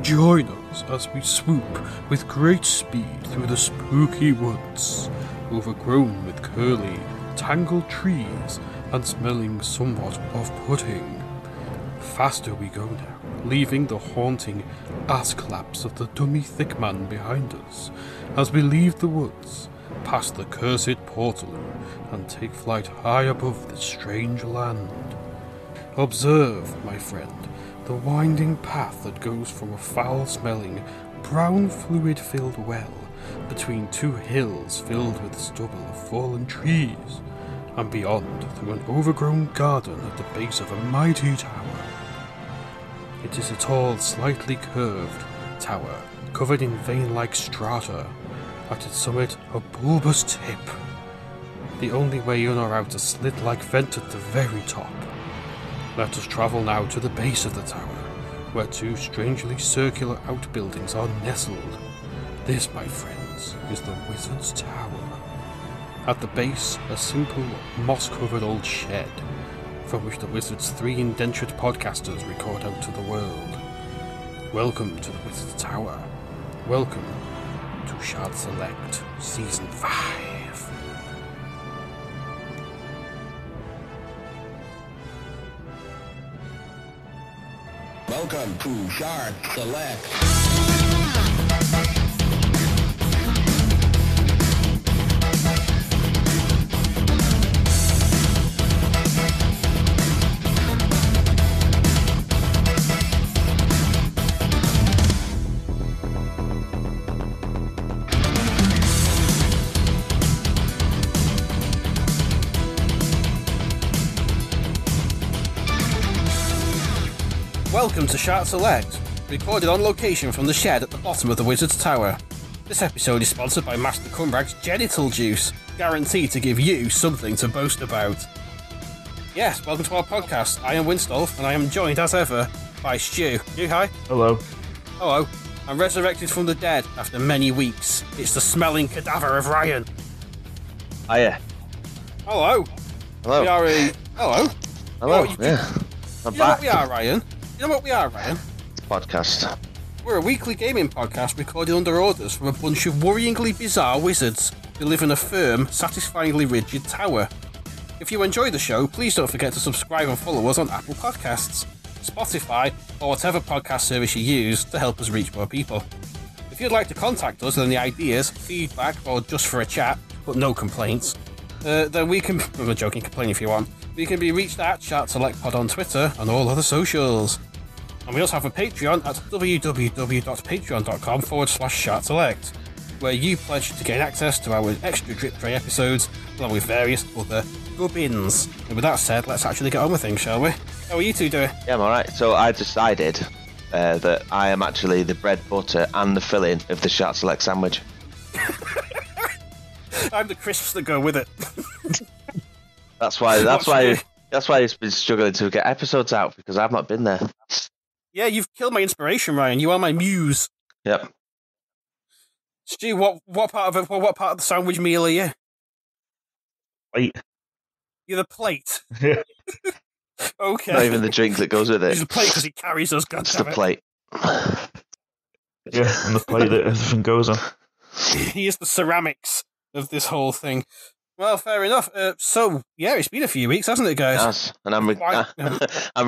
Join us as we swoop with great speed through the spooky woods, overgrown with curly, tangled trees and smelling somewhat off-putting. Faster we go now, leaving the haunting ass-claps of the dummy thick man behind us, as we leave the woods, past the cursed portal, and take flight high above this strange land. Observe, my friend, the winding path that goes from a foul-smelling, brown fluid-filled well between two hills filled with stubble of fallen trees, and beyond through an overgrown garden at the base of a mighty tower. It is a tall, slightly curved tower, covered in vein-like strata. At its summit, a bulbous tip. The only way in or out a slit-like vent at the very top. Let us travel now to the base of the tower, where two strangely circular outbuildings are nestled. This, my friends, is the Wizard's Tower. At the base, a simple, moss-covered old shed, from which the Wizard's three indentured podcasters record out to the world. Welcome to the Wizard's Tower. Welcome to Shart Select Season 5. Welcome to Shart Select. Welcome to Shart Select, recorded on location from the shed at the bottom of the Wizard's Tower. This episode is sponsored by Master Cumbrag's Genital Juice, guaranteed to give you something to boast about. Yes, welcome to our podcast. I am Winstolf, and I am joined as ever by Stu. Stu, hi. Hello. Hello. I'm resurrected from the dead after many weeks. It's the smelling cadaver of Ryan. Hiya. Hello. Hello. We are a... Hello. Hello. You Yeah. I'm know back. what we are, Ryan? You know what we are, Ryan? Podcast. We're a weekly gaming podcast recorded under orders from a bunch of worryingly bizarre wizards who live in a firm, satisfyingly rigid tower. If you enjoy the show, please don't forget to subscribe and follow us on Apple Podcasts, Spotify, or whatever podcast service you use to help us reach more people. If you'd like to contact us with any ideas, feedback, or just for a chat, but no complaints, then we can... I'm a joking, complain if you want. We can be reached at ShartSelectPod on Twitter and all other socials. And we also have a Patreon at www.patreon.com/ShartSelect, where you pledge to gain access to our extra Drip Tray episodes, along with various other gubbins. And with that said, let's actually get on with things, shall we? How are you two doing? Yeah, I'm alright. So I decided that I am actually the bread, butter, and the filling of the Shart Select sandwich. I'm the crisps that go with it. That's why it's been struggling to get episodes out, because I've not been there. Yeah, you've killed my inspiration, Ryan. You are my muse. Yep. Stu, what part of the sandwich meal are you? Plate. You're the plate. Yeah. Okay. Not even the drink that goes with it. He's the plate because he carries us. God It's damn the it. plate. Yeah, and the plate that everything goes on. He is the ceramics of this whole thing. Well, fair enough. So, yeah, it's been a few weeks, hasn't it, guys? Yes. And I'm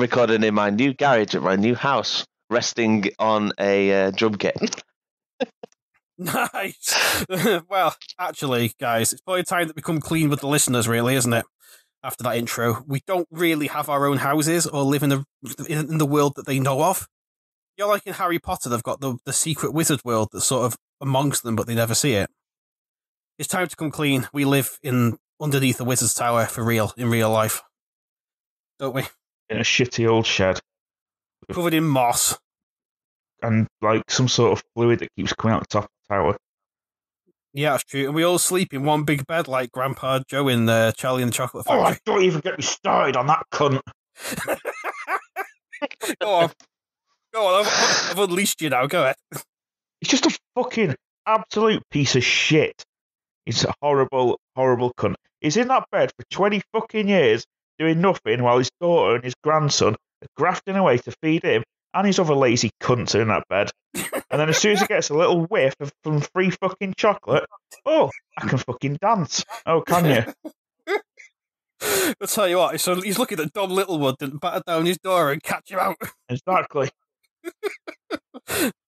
recording in my new garage at my new house, resting on a drum kit. Nice. Well, actually, guys, it's probably time that we come clean with the listeners, really, isn't it? After that intro, we don't really have our own houses or live in the world that they know of. You're like in Harry Potter, they've got the secret wizard world that's sort of amongst them, but they never see it. It's time to come clean. We live underneath the Wizard's Tower for real, in real life. Don't we? In a shitty old shed. Covered in moss. And like some sort of fluid that keeps coming out the top of the tower. Yeah, that's true. And we all sleep in one big bed like Grandpa Joe in Charlie and the Chocolate Oh, Factory. don't even get me started on that cunt. Go on. I've unleashed you now. Go ahead. He's just a fucking absolute piece of shit. He's a horrible, horrible cunt. He's in that bed for 20 fucking years doing nothing while his daughter and his grandson are grafting away to feed him, and his other lazy cunts are in that bed. And then as soon as he gets a little whiff of some free fucking chocolate, oh, I can fucking dance. Oh, can you? I'll tell you what, so he's looking at Dom Littlewood and batter down his door and catch him out. Exactly.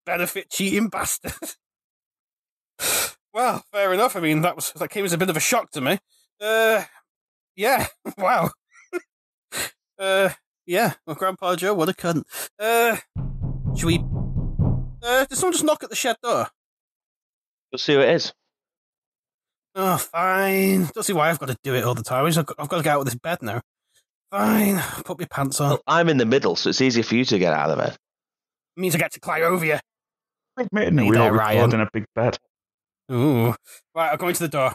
Benefit cheating bastard. Well, fair enough. I mean, that came as a bit of a shock to me. Yeah, wow. Yeah, well, Grandpa Joe, what a cunt. Should we... did someone just knock at the shed door? We'll see what it is. Oh, fine. Don't see why I've got to do it all the time. I've got to get out of this bed now. Fine, put my pants on. Well, I'm in the middle, so it's easier for you to get out of bed. It means I get to climb over you. Admitting we all record in a big bed. Ooh. Right, I'm going to the door.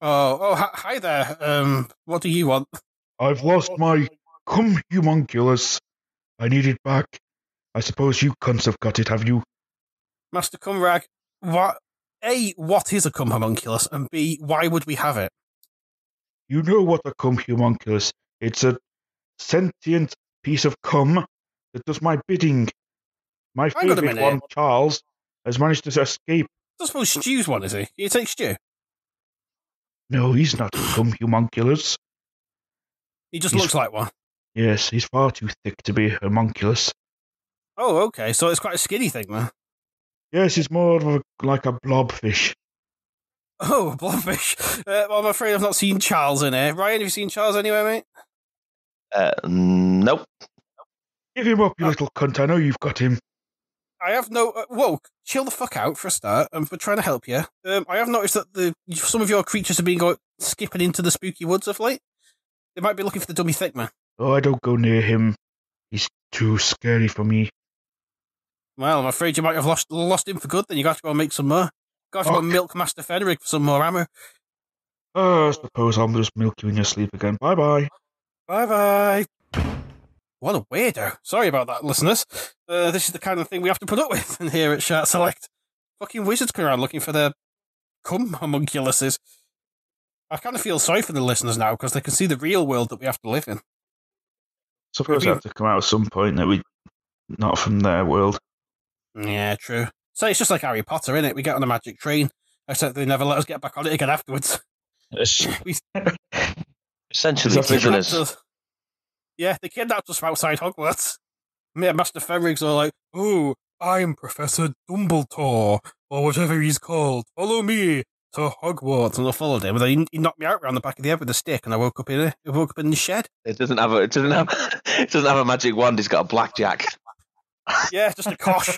Hi there. What do you want? I've lost my homunculus. I need it back. I suppose you cunts have got it, have you? Master Cumrag, what? A, what is a cum homunculus? And B, why would we have it? You know what a homunculus. It's a sentient piece of cum that does my bidding. My favourite one, Charles, has managed to escape. I suppose Stew's one, is he? You take Stew? No, he's not a homunculus. He just looks like one. Yes, he's far too thick to be a homunculus. Oh, okay, so it's quite a skinny thing, then. Yes, he's more of like a blobfish. Oh, a blobfish. Well, I'm afraid I've not seen Charles in here. Ryan, have you seen Charles anywhere, mate? Nope. Give him up, you little cunt. I know you've got him. I have no... whoa, chill the fuck out for a start. We're trying to help you. I have noticed that some of your creatures have been skipping into the spooky woods of late. They might be looking for the dummy thick man. Oh, I don't go near him. He's too scary for me. Well, I'm afraid you might have lost him for good, then you got to go and make some more. Got to go and milk Master Fenric for some more ammo. I suppose I'll just milk you in your sleep again. Bye-bye. Bye-bye. What a weirdo. Sorry about that, listeners. This is the kind of thing we have to put up with in here at Shart Select. Fucking wizards come around looking for their cum homunculuses. I kind of feel sorry for the listeners now because they can see the real world that we have to live in. Suppose they have to come out at some point that we not from their world. Yeah, true. So it's just like Harry Potter, innit? We get on a magic train, except they never let us get back on it again afterwards. Essentially prisoners. Yeah, they kidnapped us from outside Hogwarts. Me and Master Fenric's all like, "Oh, I'm Professor Dumbledore, or whatever he's called. Follow me to Hogwarts." And I followed him, and then he knocked me out round the back of the head with a stick, and I woke up in the shed. It doesn't have a magic wand. It's got a blackjack. Yeah, just a kosh.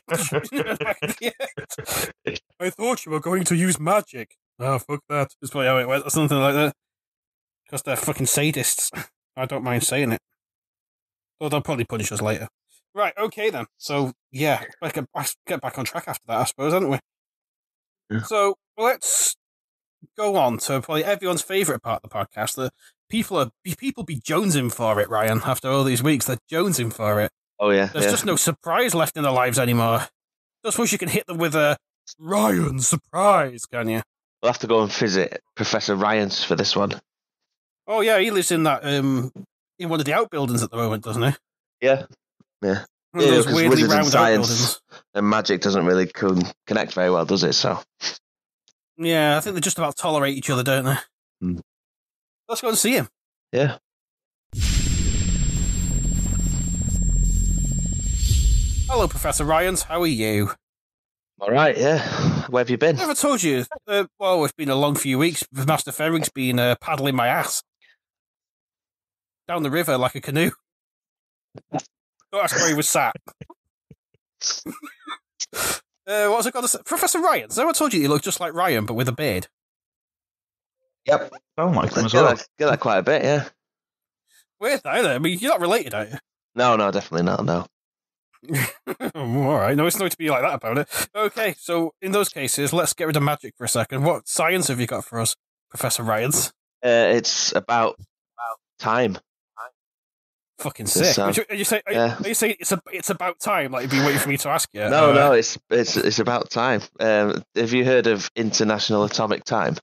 I thought you were going to use magic. Oh, fuck that. That's probably how it went, or something like that. Because they're fucking sadists. I don't mind saying it. Though they'll probably punish us later. Right, okay then. So, yeah, I get back on track after that, I suppose, haven't we? Yeah. So, let's go on to probably everyone's favourite part of the podcast. The people be jonesing for it, Ryan, after all these weeks. They're jonesing for it. Oh, yeah. There's just no surprise left in their lives anymore. I suppose you can hit them with a Ryan surprise, can you? We'll have to go and visit Professor Ryans for this one. Oh, yeah, he lives in that, in one of the outbuildings at the moment, doesn't he? Yeah. One of those weirdly wizards and round science outbuildings. and magic doesn't really connect very well, does it? So. Yeah, I think they just about tolerate each other, don't they? Mm. Let's go and see him. Yeah. Hello, Professor Ryans. How are you? All right, yeah. Where have you been? I never told you. Well, it's been a long few weeks. Master Ferrig's been paddling my ass. Down the river like a canoe. That's where he was sat. What was I going to say? Professor Ryan. Has anyone told you look just like Ryan, but with a beard? Yep. Sound like him as well. Get that quite a bit, yeah. Weird, though, isn't it? I mean, you're not related, are you? No, definitely not, no. All right, no, it's not to be like that about it. Okay, so in those cases, let's get rid of magic for a second. What science have you got for us, Professor Ryans? It's about time. Fucking sick. Are you saying it's about time? Like you've been waiting for me to ask you? No, it's about time. Have you heard of International Atomic Time?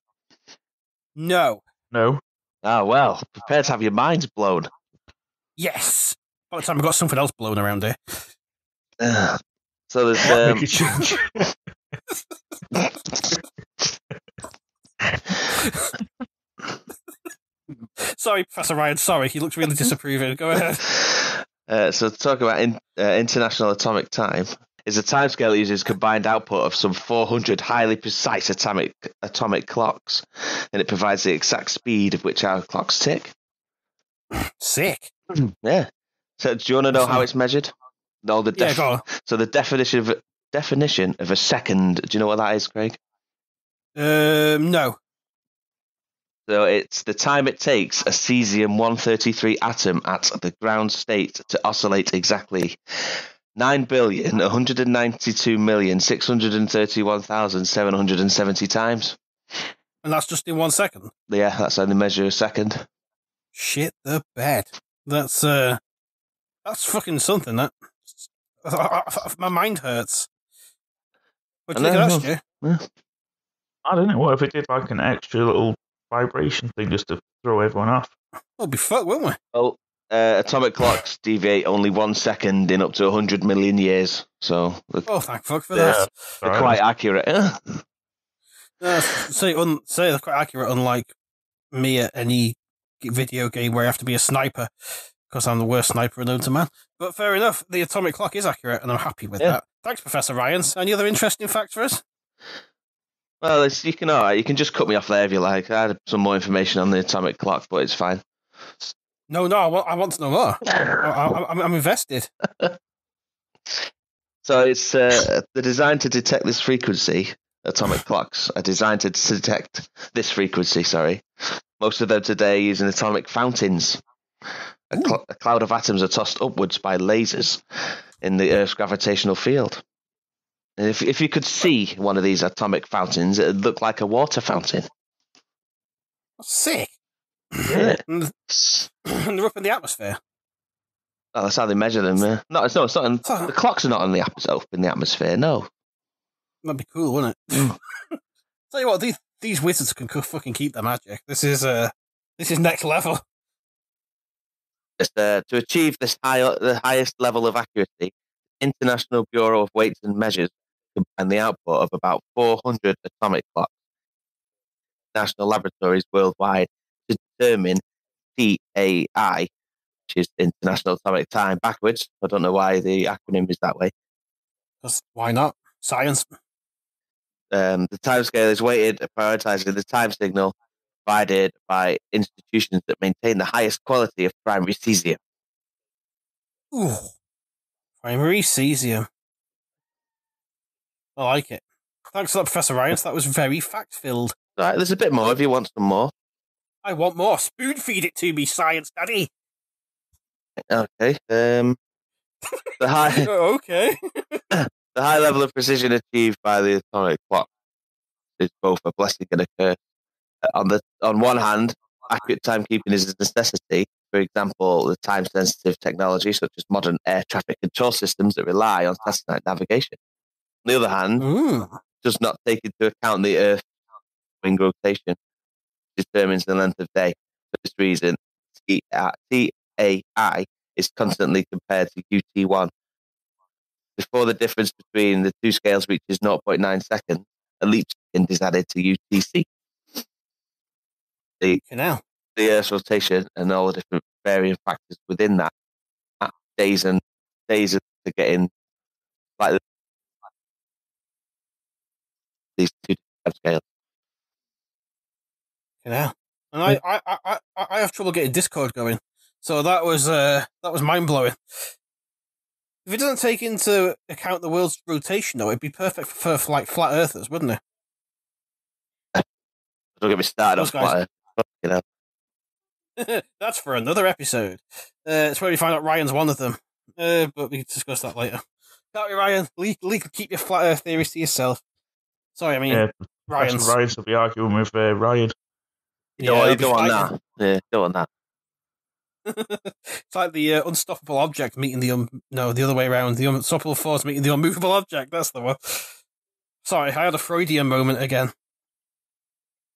No. No. Oh well, prepare to have your minds blown. Yes. By the time I've got something else blown around here. So Make a there's change. Sorry, Professor Ryan. Sorry, he looks really disapproving. Go ahead. So talk about international atomic time is a timescale that uses combined output of some 400 highly precise atomic clocks, and it provides the exact speed of which our clocks tick. Sick. Yeah. So do you want to know how it's measured? All the Yeah, go on. So the definition of a second. Do you know what that is, Craig? No. So it's the time it takes a cesium-133 atom at the ground state to oscillate exactly 9,192,631,770 times. And that's just in 1 second? Yeah, that's how they measure a second. Shit the bed. That's fucking something, that. My mind hurts. What do you think of that, Stu? Yeah. I don't know. What if it did like an extra little vibration thing just to throw everyone off? We'll be fucked, won't we? Well, atomic clocks deviate only 1 second in up to 100 million years, so Thank fuck for that. they're quite accurate. Say they're quite accurate, unlike me at any video game where I have to be a sniper, because I'm the worst sniper known to man. But fair enough, the atomic clock is accurate, and I'm happy with that. Thanks, Professor Ryan. Any other interesting facts for us? Well, you can just cut me off there if you like. I had some more information on the atomic clock, but it's fine. No, I want to know more. I'm invested. So it's they're designed to detect this frequency. Atomic clocks are designed to detect this frequency. Sorry, most of them today are using atomic fountains. A cloud of atoms are tossed upwards by lasers in the Earth's gravitational field. And if you could see one of these atomic fountains, it would look like a water fountain. Sick. Yeah. And they're up in the atmosphere. Oh, that's how they measure them. No, it's not. The clocks are not in the atmosphere. No. That'd be cool, wouldn't it? Tell you what, these wizards can fucking keep their magic. This is next level. To achieve the highest level of accuracy, International Bureau of Weights and Measures combine the output of about 400 atomic clocks in national laboratories worldwide to determine TAI, which is International Atomic Time, backwards. I don't know why the acronym is that way. Because why not? Science. The timescale is weighted, prioritizing the time signal provided by institutions that maintain the highest quality of primary cesium. Ooh. Primary cesium. I like it. Thanks for that, Professor Ryan. That was very fact-filled. Right, there's a bit more if you want some more. I want more. Spoon feed it to me, science daddy. Okay. The high Okay. the high level of precision achieved by the atomic clock is both a blessing and a curse. On one hand, accurate timekeeping is a necessity. For example, the time-sensitive technology such as modern air traffic control systems that rely on satellite navigation. On the other hand, does not take into account the Earth's wing rotation, which determines the length of day. For this reason, TAI is constantly compared to UT1. Before the difference between the two scales reaches 0.9 seconds, a leap second is added to UTC. The Earth's rotation and all the different varying factors within that, days are getting like these two different scales. Yeah, and I have trouble getting Discord going, so that was mind blowing. If it doesn't take into account the world's rotation, though, it'd be perfect for like flat earthers, wouldn't it? Don't get me started on flat earth. You know. That's for another episode. It's where we find out Ryan's one of them. But we can discuss that later. Can't we, Ryan? Keep your flat earth theories to yourself. Sorry, I mean, Ryan's. Ryan's will be arguing with Ryan. Go on that. Yeah, go on that. It's like the unstoppable object meeting the other way around. The unstoppable force meeting the unmovable object. That's the one. Sorry, I had a Freudian moment again.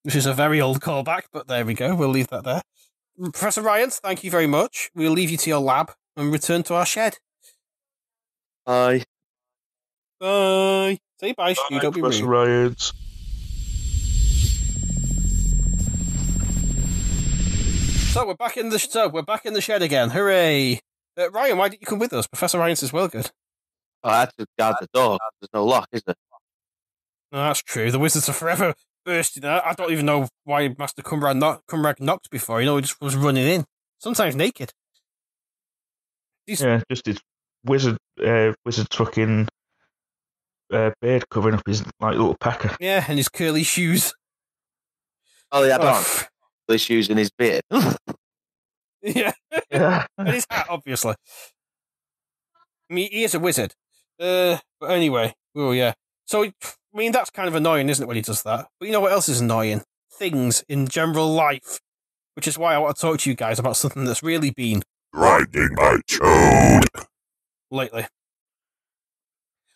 Which is a very old callback, but there we go. We'll leave that there. Professor Ryan, thank you very much. We'll leave you to your lab. and return to our shed. Bye. Bye. Say bye, Stu. Don't be Professor rude. Riots. So we're back in the shed again. Hooray! Ryan, why didn't you come with us? Professor Ryan says, "Well, good." Oh, I had to guard the door. There's no lock, is there? No, that's true. The wizards are forever bursting out. I don't even know why Master Cumrag knocked before. He just was running in. Sometimes naked. Yeah, just his wizard's fucking beard covering up his like little pecker. Yeah, and his curly shoes. Oh, yeah, don't. The shoes in his beard. Yeah. Yeah. And his hat, obviously. I mean, he is a wizard. But anyway, oh yeah. So, I mean, that's kind of annoying, isn't it, when he does that? But you know what else is annoying? Things in general life. Which is why I want to talk to you guys about something that's really been Grinding my chode. lately.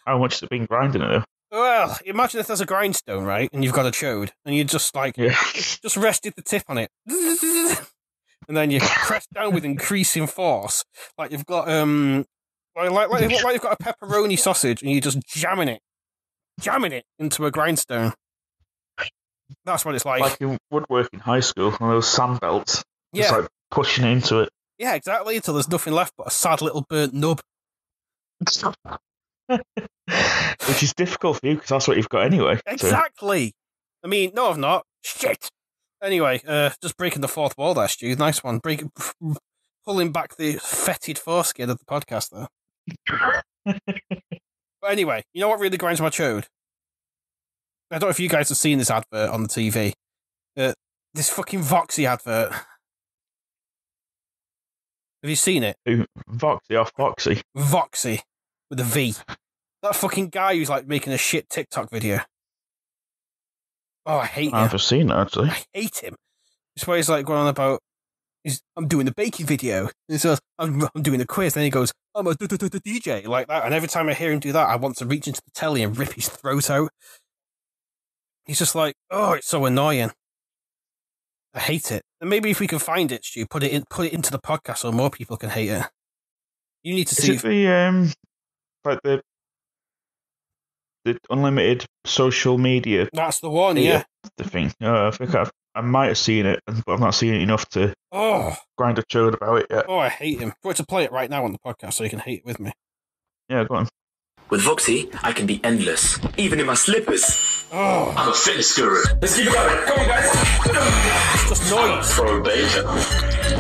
How much has it been grinding it though? Well, imagine if there's a grindstone, right, and you've got a chode, and you just Yeah. just rested the tip on it, and then you press down with increasing force, like you've got like you've got a pepperoni sausage, and you're just jamming it into a grindstone. That's what it's like. Like in woodwork in high school, one of those sand belts. Yeah. Just like pushing into it. Yeah, exactly. Until there's nothing left but a sad little burnt nub. Which is difficult for you because that's what you've got anyway. Exactly. I mean, no, I've not. Shit. Anyway, just breaking the fourth wall there, Stu. Nice one. Pulling back the fetid foreskin of the podcast there. But anyway, you know what really grinds my chode? I don't know if you guys have seen this advert on the TV. This fucking Voxy advert. Have you seen it? Voxy off Voxy. Voxy. With a V. That fucking guy who's like making a shit TikTok video. Oh, I hate him. I've never seen that actually. I hate him. It's where he's like going on about, I'm doing the baking video. And he says, I'm doing the quiz. Then he goes, I'm a DJ. Like that. And every time I hear him do that, I want to reach into the telly and rip his throat out. He's just like, oh, it's so annoying. I hate it. And maybe if we can find it, Stu, put it into the podcast so more people can hate it. You need to see. Is it like the unlimited social media? That's the one, yeah. The thing. I think I might have seen it, but I've not seen it enough to grind a chode about it yet. Oh, I hate him. Go to play it right now on the podcast so you can hate it with me. Yeah, go on. With Voxy, I can be endless, even in my slippers. Oh. I'm a fitness guru. Let's keep it going. Come on, guys. It's just noise. Pro bacon.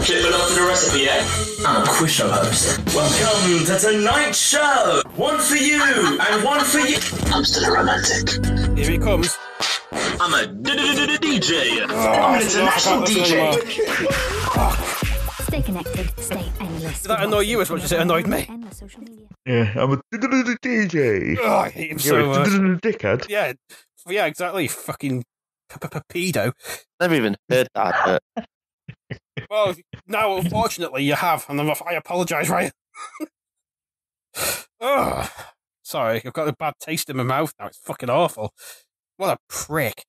Clip up the recipe, eh? I'm a quiz show host. Welcome to tonight's show. One for you and one for you. I'm still a romantic. Here he comes. I'm a DJ. I'm an international DJ. Stay connected, stay endless. Did that annoy you as much as it annoyed me? Endless social media. Yeah, I'm a DJ. Oh, I hate him You're so much. a dickhead. Yeah, exactly. Fucking pedo. Never even heard that. Well, now, unfortunately, you have, and I apologise, Ryan. Oh, sorry, I've got a bad taste in my mouth now. It's fucking awful. What a prick.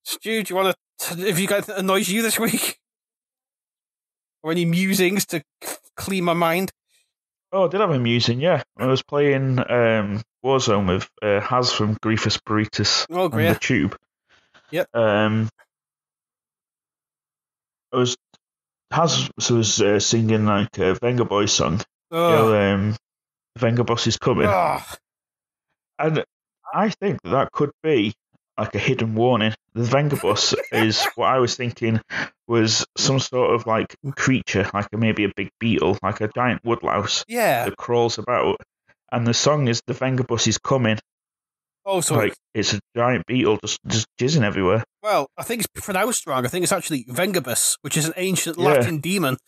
Stu, do you want to... Have you got anything that annoys you this week? Or any musings to clean my mind? Oh, I did have a musing, yeah. I was playing Warzone with Haz from Griefus Burritus on the Tube. Yep. Haz was singing like a Venga Boy song. Venga Boss is coming. And I think that could be like a hidden warning. The Venga Boss is what I was thinking was some sort of like creature, like maybe a big beetle, like a giant woodlouse that crawls about. And the song is the Venga Boss is coming. Oh, so like it's a giant beetle just jizzing everywhere. Well, I think it's pronounced wrong. I think it's actually Vengabus, which is an ancient Latin demon.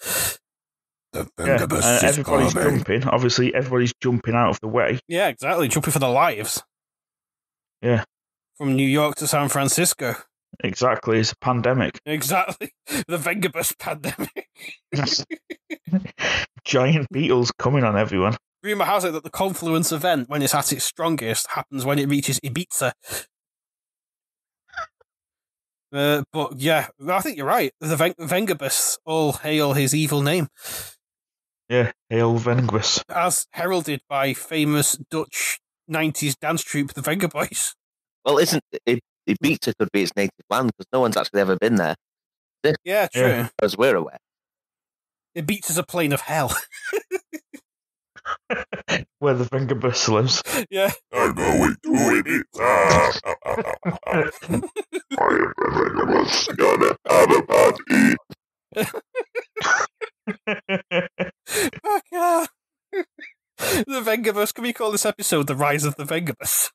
The Vengabus is everybody's coming. jumping. Obviously, everybody's jumping out of the way. Yeah, exactly. Jumping for their lives. Yeah. From New York to San Francisco. Exactly. It's a pandemic. Exactly. The Vengabus pandemic. Giant beetles coming on everyone. Rumour has it that the confluence event, when it's at its strongest, happens when it reaches Ibiza. But yeah, I think you're right. The Vengabus, all hail his evil name. Yeah, Hail Vengus. As heralded by famous Dutch 90s dance troupe, the Venga Boys. Well, isn't Ibiza could be its native land because no one's actually ever been there. Yeah, true. As we're aware. Ibiza's a plane of hell. Where the Vengerbus lives. Yeah. I'm going to Ibiza. I am the Vengerbus. Gonna have a party. Fuck yeah. The Vengerbus. Can we call this episode The Rise of the Vengerbus?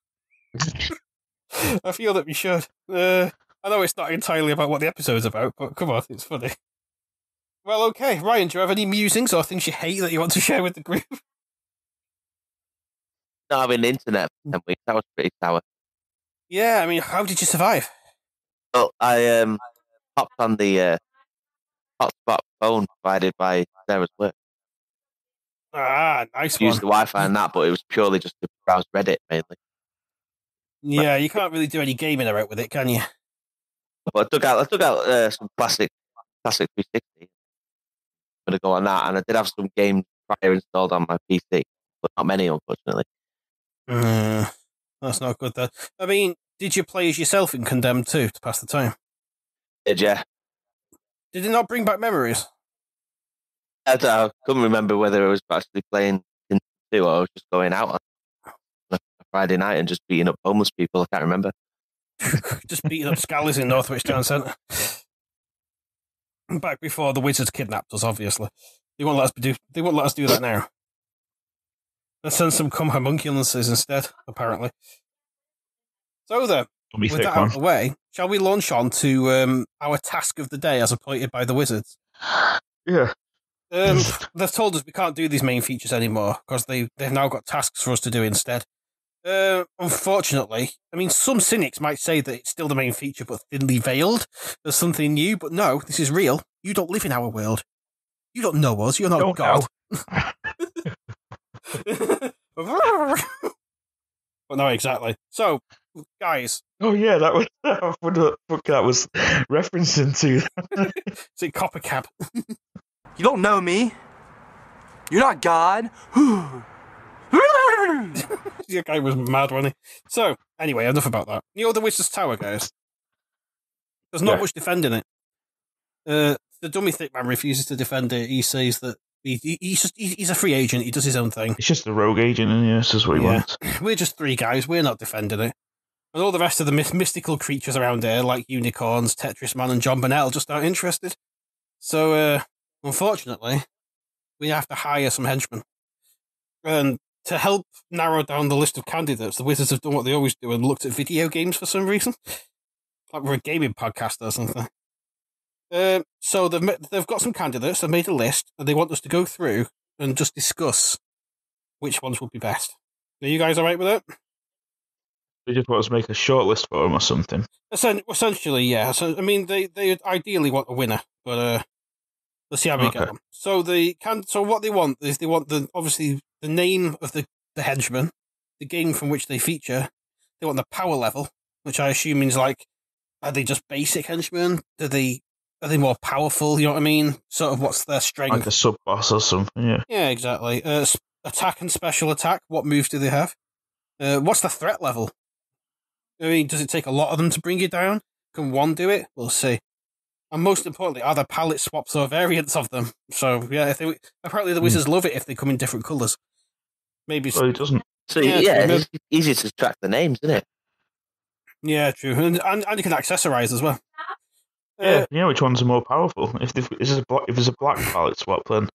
I feel that we should. I know it's not entirely about what the episode's about, but come on, it's funny. Well, okay. Ryan, do you have any musings or things you hate that you want to share with the group? No, I've been internet for 10 weeks. That was pretty sour. Yeah, I mean, how did you survive? Well, I popped on the hotspot phone provided by Sarah's work. Ah, nice one. Used the Wi-Fi and that, but it was purely just to browse Reddit mainly. Yeah, you can't really do any gaming about with it, can you? But I took out some classic 360. I'm gonna go on that, and I did have some games prior installed on my PC, but not many, unfortunately. That's not good, though. I mean, did you play as yourself in Condemned 2 to pass the time? Yeah. Did it not bring back memories? I couldn't remember whether I was actually playing in 2 or I was just going out on a Friday night and just beating up homeless people. I can't remember. Just beating up scallies in Northwich Town Centre. Back before the wizards kidnapped us, obviously. They won't let us do that now. Let's send some homunculuses instead, apparently. So then, with that out of the way, shall we launch on to our task of the day as appointed by the wizards? Yeah. They've told us we can't do these main features anymore because they've now got tasks for us to do instead. Unfortunately, I mean, some cynics might say that it's still the main feature but thinly veiled. There's something new, but no, this is real. You don't live in our world. You don't know us. You're not God. But no, exactly. So, guys. Oh yeah, that was what the fuck that was referencing to. Is it Coppercab? You don't know me. You're not God. The guy was mad, wasn't he? So, anyway, enough about that. You know the Wizard's Tower, guys? There's not much defending it. The dummy thick man refuses to defend it. He says that he's a free agent. He does his own thing. It's just a rogue agent, and this is what he wants. We're just 3 guys. We're not defending it. And all the rest of the mystical creatures around here, like unicorns, Tetris Man, and John Bonnell, just aren't interested. So, unfortunately, we have to hire some henchmen. And to help narrow down the list of candidates, the Wizards have done what they always do and looked at video games for some reason. Like we're a gaming podcast or something. So they've got some candidates, they've made a list, and they want us to go through and just discuss which ones would be best. Are you guys alright with it? They just want us to make a short list for them or something. Essentially, yeah. So, I mean, they ideally want a winner, but let's see how we get them. So what they want is obviously the name of the henchman, the game from which they feature. They want the power level, which I assume means like, are they just basic henchmen? Are they more powerful? You know what I mean? Sort of what's their strength? Like a sub boss or something. Yeah. Yeah, exactly. Attack and special attack. What moves do they have? What's the threat level? I mean, does it take a lot of them to bring you down? Can one do it? We'll see. And most importantly, are there palette swaps or variants of them? So, yeah, apparently the Wizards love it if they come in different colours. Maybe. Well, it doesn't. So, it's easy to track the names, isn't it? Yeah, true. And you can accessorize as well. Yeah, which ones are more powerful? If there's a black palette swap, then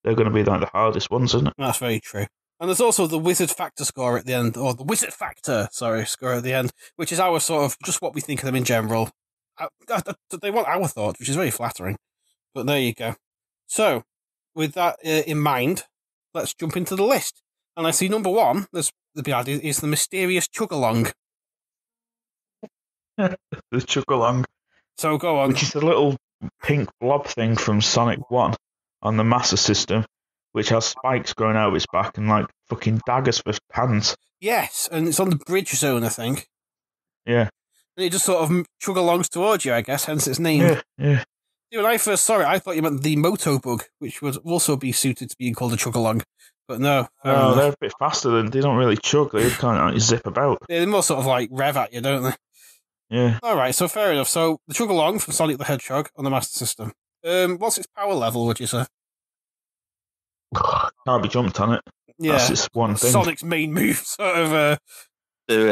they're going to be like the hardest ones, isn't it? That's very true. And there's also the Wizard Factor score at the end, or the Wizard Factor, score at the end, which is our sort of, just what we think of them in general. They want our thoughts, which is very flattering. But there you go. So, with that in mind, let's jump into the list. And I see number 1, is the mysterious Chuggalong. The Chuggalong. So go on. Which is the little pink blob thing from Sonic 1 on the Master System, which has spikes growing out of its back and like fucking daggers for hands. Yes, and it's on the bridge zone, I think. Yeah. And it just sort of chuggalongs towards you, I guess, hence its name. Yeah. When I first saw it, I thought you meant the Moto Bug, which would also be suited to being called a Chuggalong. But no. No, they're a bit faster than they don't really chug. They kind of like zip about. They're more sort of like rev at you, don't they? Yeah. All right, so fair enough. So the Chuggalong from Sonic the Hedgehog on the Master System. What's its power level, would you say? Can't be jumped on it. Yeah. That's its one thing. Sonic's main move, sort of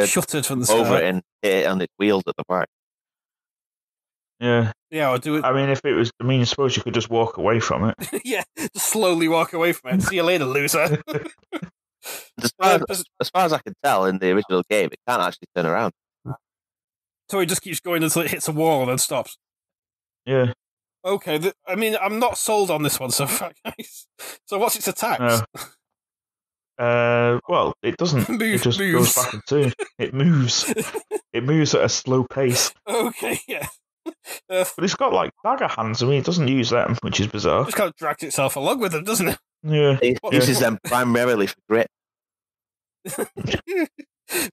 shuttered from the start. Over it and hit it on its wheels at the back. Yeah. Yeah, or do it. I mean, if it was, I suppose you could just walk away from it. Yeah, just slowly walk away from it. See you later, loser. As far as I can tell in the original game, it can't actually turn around. So it just keeps going until it hits a wall and then stops. Yeah. Okay, I'm not sold on this one so far, guys. So what's its attacks? Well, it doesn't. It just goes back and forth. It moves. It moves at a slow pace. Okay, yeah. But it's got like dagger hands. I mean, it doesn't use them, which is bizarre. It just kind of drags itself along with them, doesn't it? Yeah. It uses them primarily for grit.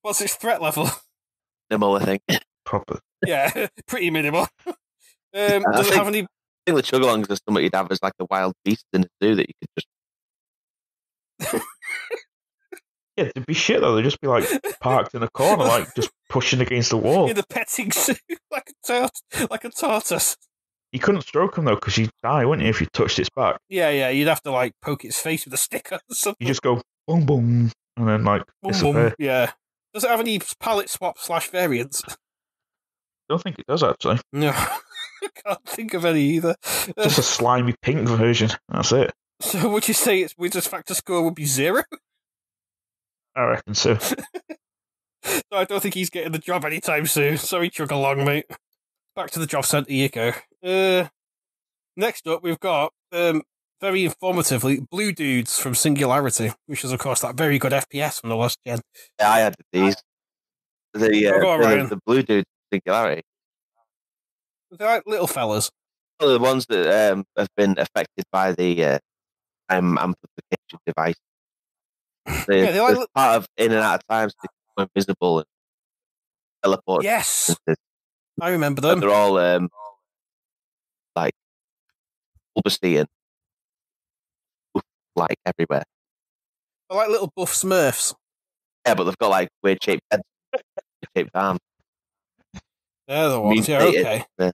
What's its threat level? Minimal, I think. Proper. Yeah, pretty minimal. Does it have any? I think the Chuggalongs are something you'd have as like a wild beast in a zoo that you could just. Yeah, they'd be shit though. They'd just be like parked in a corner, like just pushing against the wall. In the petting zoo, like a tortoise. You couldn't stroke them though, because you'd die, wouldn't you, if you touched its back? Yeah, you'd have to like poke its face with a stick or something. You just go boom, boom, and then like disappear. Boom. Yeah. Does it have any palette swap / variants? I don't think it does actually. No, I can't think of any either. Just a slimy pink version. That's it. So would you say its Wizard's factor score would be 0? I reckon so. So I don't think he's getting the job anytime soon. Sorry, Chuggalong, mate. Back to the job centre you go. Next up, we've got, very informatively, Blue Dudes from Singularity, which is, of course, that very good FPS from the last gen. Yeah, I had these. The Blue Dudes from Singularity. They're like little fellas. One of the ones that have been affected by the amplification device. They're like part of in and out of time, so they become invisible and teleport. Yes, I remember them. They're all like bulbousy and like everywhere. They're like little buff Smurfs. Yeah, but they've got like weird shaped heads, shaped arms. They're the ones. Yeah, okay. Yeah.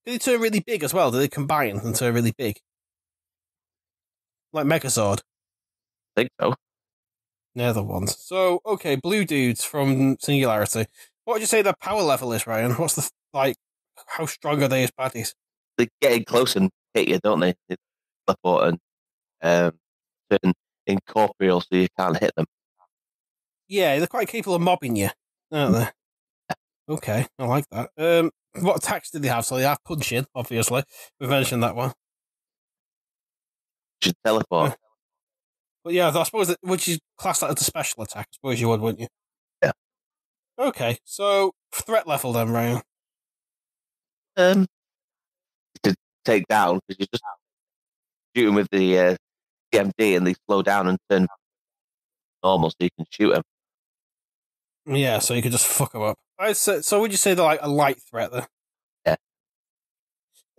Do they turn really big as well? Do they combine and turn really big? Like Megazord? I think so. They're the ones. So, okay, Blue Dudes from Singularity. What would you say their power level is, Ryan? What's the, how strong are they as baddies? They get in close and hit you, don't they? They teleport and turn incorporeal so you can't hit them. Yeah, they're quite capable of mobbing you, aren't they? Okay, I like that. What attacks do they have? So they have punching, obviously. We've mentioned that one. Should teleport. But yeah, I suppose would you class that as a special attack? I suppose you would, wouldn't you? Yeah. Okay, so threat level then, Ryan. To take down because you just shoot them with the CMD and they slow down and turn normal, so you can shoot them. Yeah, so you could just fuck them up. So would you say they're like a light threat then? Yeah.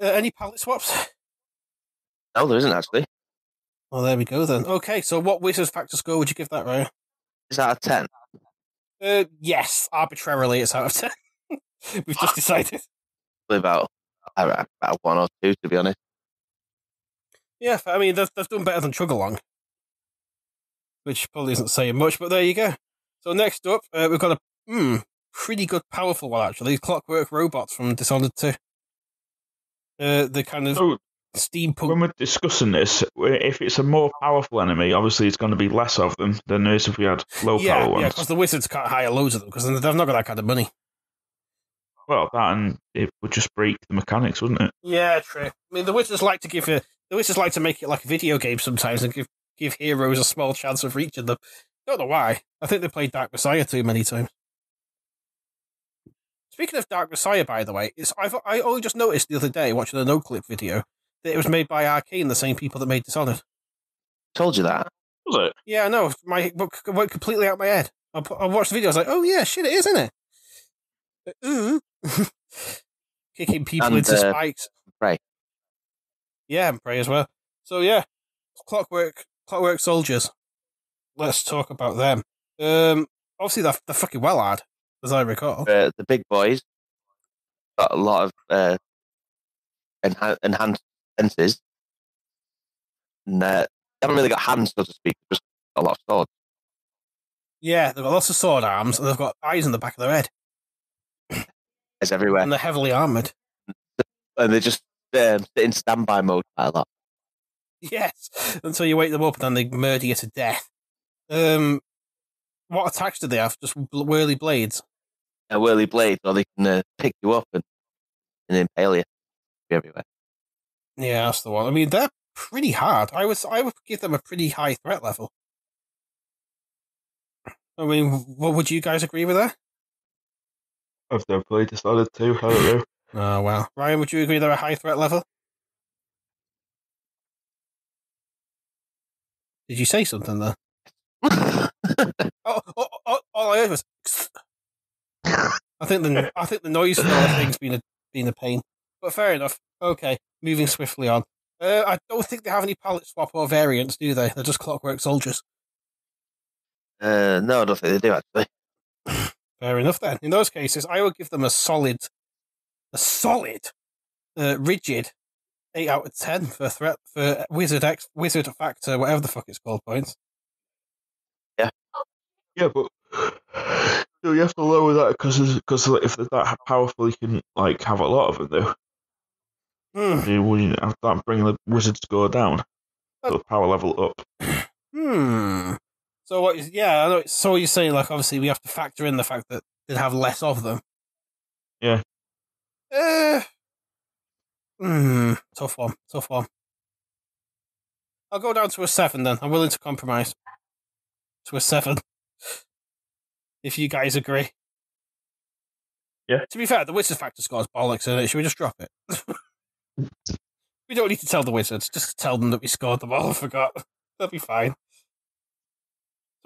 Any palette swaps? No, there isn't actually. Well, there we go then. Okay, so what Wizard's factor score would you give that, Ryan? Is out of 10? Yes, arbitrarily it's out of 10. We've just decided. About 1 or 2, to be honest. Yeah, I mean, they've done better than Chuggalong, which probably isn't saying much, but there you go. So next up, we've got a pretty good, powerful one, actually. Clockwork Robots from Dishonored 2. The kind of steampunk... When we're discussing this, if it's a more powerful enemy, obviously it's going to be less of them than there is if we had low-power ones. Yeah, because the Wizards can't hire loads of them, because they've not got that kind of money. Well, that and it would just break the mechanics, wouldn't it? Yeah, true. I mean, the Wizards like to make it like a video game sometimes and give heroes a small chance of reaching them. Don't know why. I think they played Dark Messiah too many times. Speaking of Dark Messiah, by the way, I only just noticed the other day watching a no-clip video that it was made by Arcane, the same people that made Dishonored. Told you that? Was it? Yeah, I know. My book went completely out of my head. I watched the video. I was like, oh yeah, shit, it is, isn't it? Kicking people into spikes. Prey. Yeah, and Prey as well. So yeah, Clockwork Soldiers. Let's talk about them. Obviously they're fucking well hard, as I recall. The big boys got a lot of enhanced senses, and they haven't really got hands, so to speak. Just a lot of swords. Yeah, they've got lots of sword arms, and they've got eyes in the back of their head. It's everywhere, and they're heavily armored. And they just sit in standby mode quite a lot. Yes, until you wake them up, and then they murder you to death. What attacks do they have? Just whirly blades? Whirly blades, or they can pick you up and impale you everywhere. Yeah, that's the one. I mean, they're pretty hard. I would give them a pretty high threat level. I mean, would you guys agree with that? I've never played Dishonored 2, I don't know. Oh, well. Ryan, would you agree they're a high threat level? Did you say something there? All I heard was. I think the noise from all things been a pain, but fair enough. Okay, moving swiftly on. I don't think they have any palette swap or variants, do they? They're just Clockwork Soldiers. No, I don't think they do actually. Fair enough then. In those cases, I would give them a solid, rigid 8 out of 10 for Wizard Factor, whatever the fuck it's called points. Yeah. Yeah, but you have to lower that because if they're that powerful, you can like have a lot of them though. You wouldn't have that bring the wizard score down, the power level up. So what? Yeah, I know. So you're saying like obviously we have to factor in the fact that they'd have less of them. Yeah. Tough one. I'll go down to a 7 then. I'm willing to compromise to a 7. If you guys agree. Yeah. To be fair, the Wizard Factor scores bollocks in it. Should we just drop it? We don't need to tell the Wizards. Just tell them that we scored them all. I forgot. They'll be fine.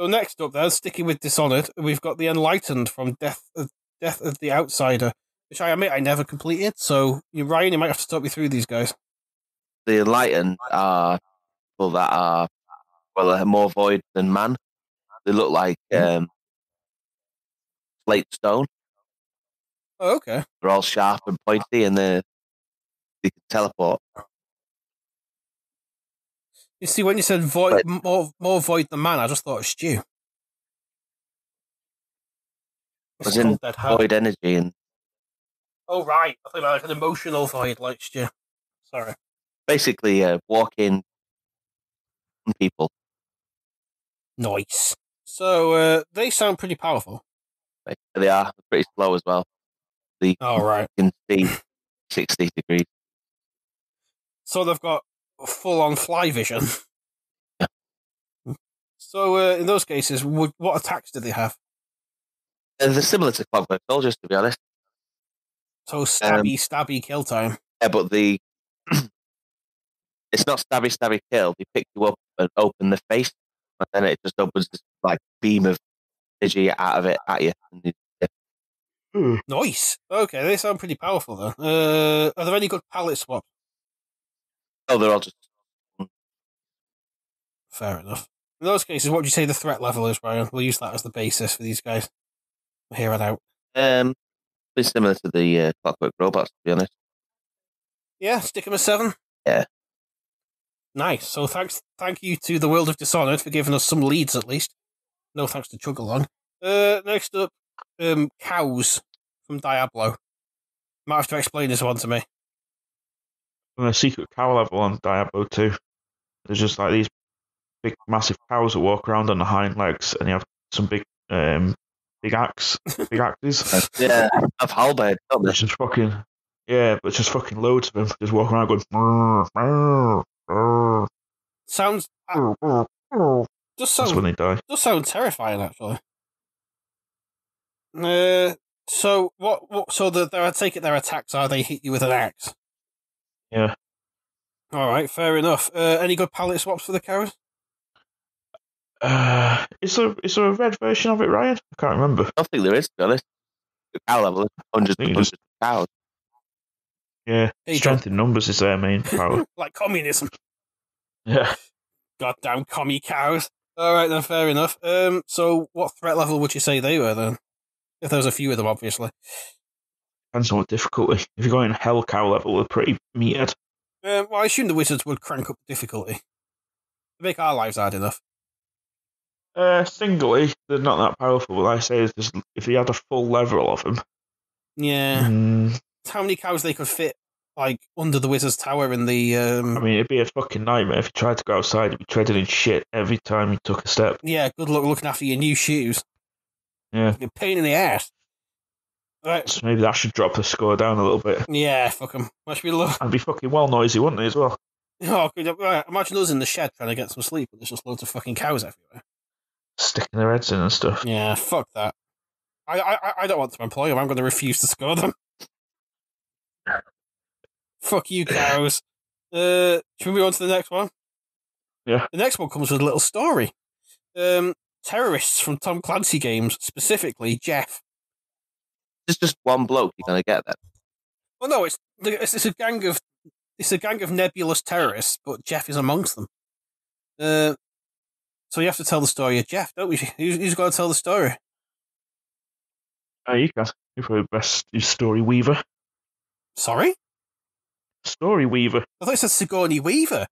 So next up then, sticking with Dishonored, we've got the Enlightened from Death of the Outsider, which I admit I never completed. So, Ryan, you might have to talk me through these guys. The Enlightened are people that are more void than man. They look like slate stone. Oh, okay. They're all sharp and pointy, and they can teleport. You see, when you said void, more void than man, I just thought of stew. As in void energy and. Oh right, I think like an emotional void, like stew. Sorry. Basically, walking people. Nice. So they sound pretty powerful. They are pretty slow as well. They can see 60 degrees. So they've got full-on fly vision. Yeah. So in those cases, what attacks do they have? They're similar to Clockwork Soldiers, to be honest. So stabby kill time. Yeah, but it's not stabby kill. They pick you up and open the face, and then it just opens this like beam of energy out of it at you. Nice. Okay, they sound pretty powerful then. Are there any good palette swaps? Oh, they're all just. Fair enough. In those cases, what would you say the threat level is, Ryan? We'll use that as the basis for these guys. We'll hear it out. It's similar to the Clockwork Robots, to be honest. Yeah, stick them a 7. Yeah. Nice. So thank you to the World of Dishonored for giving us some leads at least. No thanks to Chuggalong. Next up, cows from Diablo. Might have to explain this one to me. On a secret cow level on Diablo 2, there's just like these big, massive cows that walk around on the hind legs, and you have some big axes. Yeah, of halberd. It's just fucking but just fucking loads of them just walking around going. Sounds. That's when they die. Does sound terrifying, actually. So what? So I take it their attacks are they hit you with an axe. Yeah. All right, fair enough. Any good palette swaps for the cows? Is there a red version of it, Ryan? I can't remember. I don't think there is, to be honest. The cow level is hundreds and hundreds of cows. Yeah, Hey, strength in numbers is their main power. Like communism. Yeah. Goddamn commie cows. Alright then, fair enough. So what threat level would you say they were then? If there was a few of them, obviously. Depends on what difficulty. If you're going hell cow level, they're pretty metered. Well, I assume the wizards would crank up the difficulty to make our lives hard enough. Singly, they're not that powerful, but like I say, if you had a full level of them... Yeah. How many cows they could fit, like, under the wizard's tower in the... I mean, it'd be a fucking nightmare if you tried to go outside. You'd be treading in shit every time you took a step. Yeah, good luck looking after your new shoes. Yeah. You're a pain in the ass. Right. So maybe that should drop the score down a little bit. Yeah, fuck them. Must be low. And be fucking well noisy, wouldn't they, as well? Oh, good. Right. Imagine us in the shed trying to get some sleep, but there's just loads of fucking cows everywhere. Sticking their heads in and stuff. Yeah, fuck that. I don't want to employ them. I'm going to refuse to score them. Fuck you, cows. Should we move on to the next one? Yeah. The next one comes with a little story. Terrorists from Tom Clancy games, specifically Jeff. It's just one bloke you're gonna get that. Well, no, it's a gang of nebulous terrorists, but Jeff is amongst them. So you have to tell the story of Jeff, don't we? Who's got to tell the story? You can. You're probably best story weaver. Sorry? Story weaver. I thought it said Sigourney Weaver.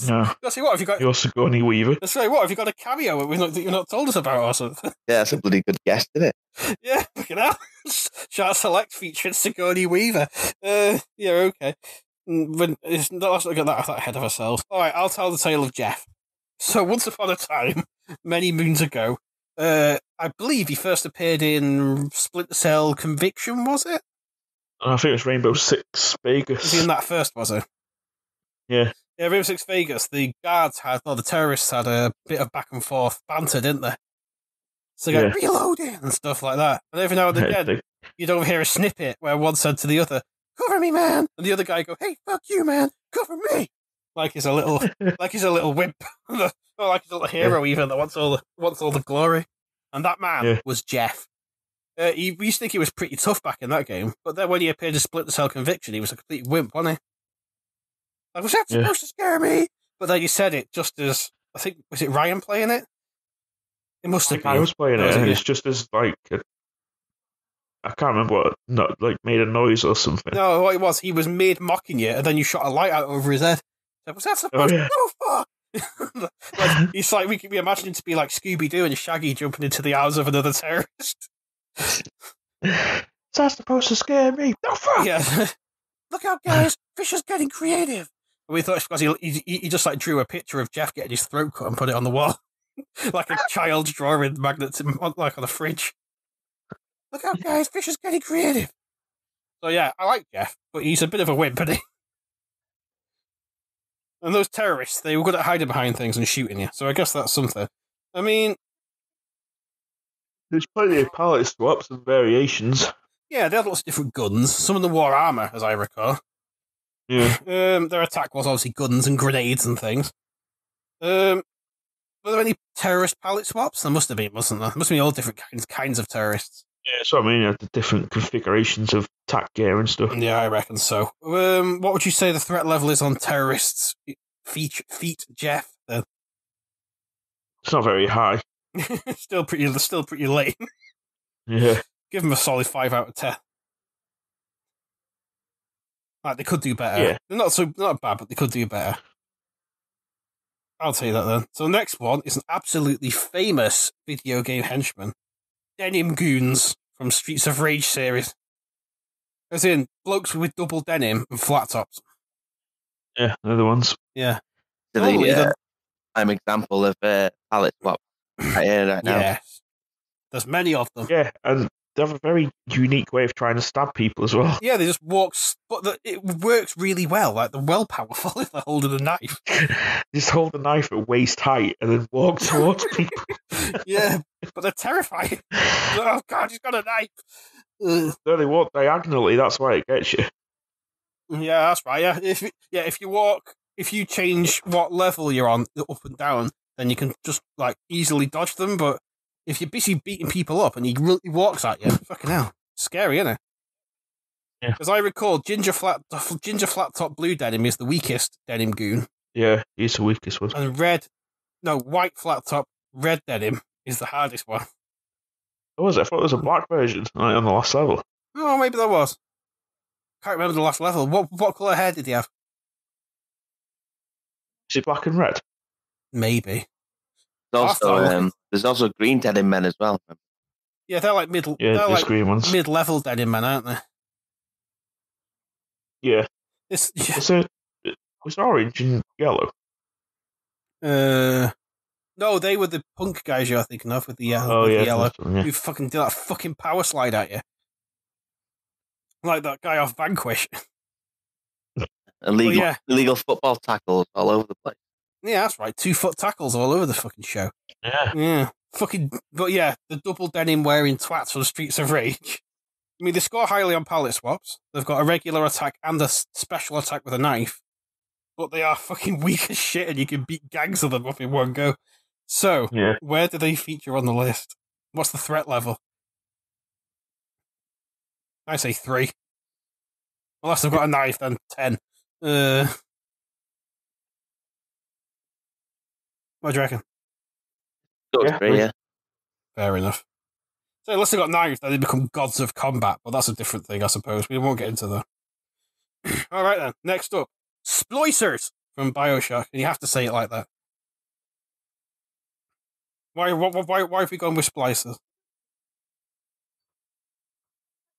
No. That's what have you got? You're Sigourney Weaver. That's right. What have you got a cameo that you've not told us about or something? Yeah, that's a bloody good guess, isn't it? Yeah, fucking hell. Shart Select featuring Sigourney Weaver. Yeah, okay. Let's not get that ahead of ourselves. All right, I'll tell the tale of Jeff. So once upon a time, many moons ago, I believe he first appeared in Splinter Cell Conviction, was it? I think it was Rainbow Six Vegas. Was he in that first, was he? Yeah. Yeah, Rainbow Six Vegas, the terrorists had a bit of back and forth banter, didn't they? So they go, reloading and stuff like that. And every now and again, you'd overhear a snippet where one said to the other, cover me, man! And the other guy go, hey, fuck you, man! Cover me! Like he's a little wimp. Or like he's a little hero even that wants all the glory. And that man was Jeff. We used to think he was pretty tough back in that game, but then when he appeared in Splinter Cell Conviction, he was a complete wimp, wasn't he? Like, was that supposed to scare me? But then he said it just as, I think, was it Ryan playing it? It must have been. I was playing it, and it's just as, like, I can't remember what, not, like, made a noise or something. No, what it was, he was mid-mocking you, and then you shot a light out over his head. Was that supposed to fuck? Like, it's like, we could be imagining to be like Scooby-Doo and Shaggy jumping into the arms of another terrorist. Is that supposed to scare me? No, fuck! Yeah. Look out, guys, Fisher's getting creative. And we thought it's because he just like drew a picture of Jeff getting his throat cut and put it on the wall. Like a child's drawing magnets, like on the fridge. Look out, guys, Fisher's getting creative. So yeah, I like Jeff, but he's a bit of a wimp, isn't he? And those terrorists, they were good at hiding behind things and shooting you. So I guess that's something. I mean, there's plenty of palette swaps and variations. Yeah, they had lots of different guns. Some of them wore armour, as I recall. Yeah. Their attack was obviously guns and grenades and things. Were there any terrorist palette swaps? There must have been, wasn't there? There must have been all different kinds of terrorists. Yeah, so I mean, you had the different configurations of attack gear and stuff. Yeah, I reckon so. What would you say the threat level is on terrorists? Feet, Jeff? Then? It's not very high. still pretty lame. Yeah. Give them a solid 5 out of 10. Like, they could do better. Yeah. They're not bad, but they could do better. I'll tell you that then. So the next one is an absolutely famous video game henchman. Denim Goons from Streets of Rage series. As in, blokes with double denim and flat tops. Yeah, they're the ones. Yeah. I'm example of palette swap right here, right now. Yeah. There's many of them. Yeah, and they have a very unique way of trying to stab people as well. Yeah, they just walk, but it works really well. Like, they're well powerful if they're holding a knife. Just hold the knife at waist height and then walk towards people. Yeah, but they're terrifying. Oh, God, he's got a knife. No, they walk diagonally, that's why it gets you. Yeah, that's right. Yeah, if you change what level you're on, up and down, then you can just, like, easily dodge them, but if you're busy beating people up and he really walks at you, fucking hell, scary, isn't it? As I recall, ginger flat top blue denim is the weakest denim goon. Yeah, he's the weakest one. And white flat top red denim is the hardest one. Oh, was it? I thought it was a black version on the last level. Oh, maybe there was. Can't remember the last level. What colour hair did he have? Is it black and red? Maybe. There's also green denim men as well. Yeah, they're like middle. Yeah, they're like green ones. Mid-level denim men, aren't they? Yeah. Yeah. Was orange and yellow? No, they were the punk guys you're thinking of with the yellow. Yeah. Who fucking did that fucking power slide at you. Like that guy off Vanquish. Illegal football tackles all over the place. Yeah, that's right. 2-foot tackles all over the fucking show. Yeah. But yeah, the double denim wearing twats from Streets of Rage. I mean, they score highly on palette swaps. They've got a regular attack and a special attack with a knife. But they are fucking weak as shit and you can beat gangs of them up in one go. So, where do they feature on the list? What's the threat level? I say 3. Unless they've got a knife, then 10. What do you reckon? 3, yeah. Fair enough. So unless they've got knives, then they become gods of combat, but that's a different thing, I suppose. We won't get into that. All right, then. Next up, Splicers from Bioshock, and you have to say it like that. Why have we gone with Splicers?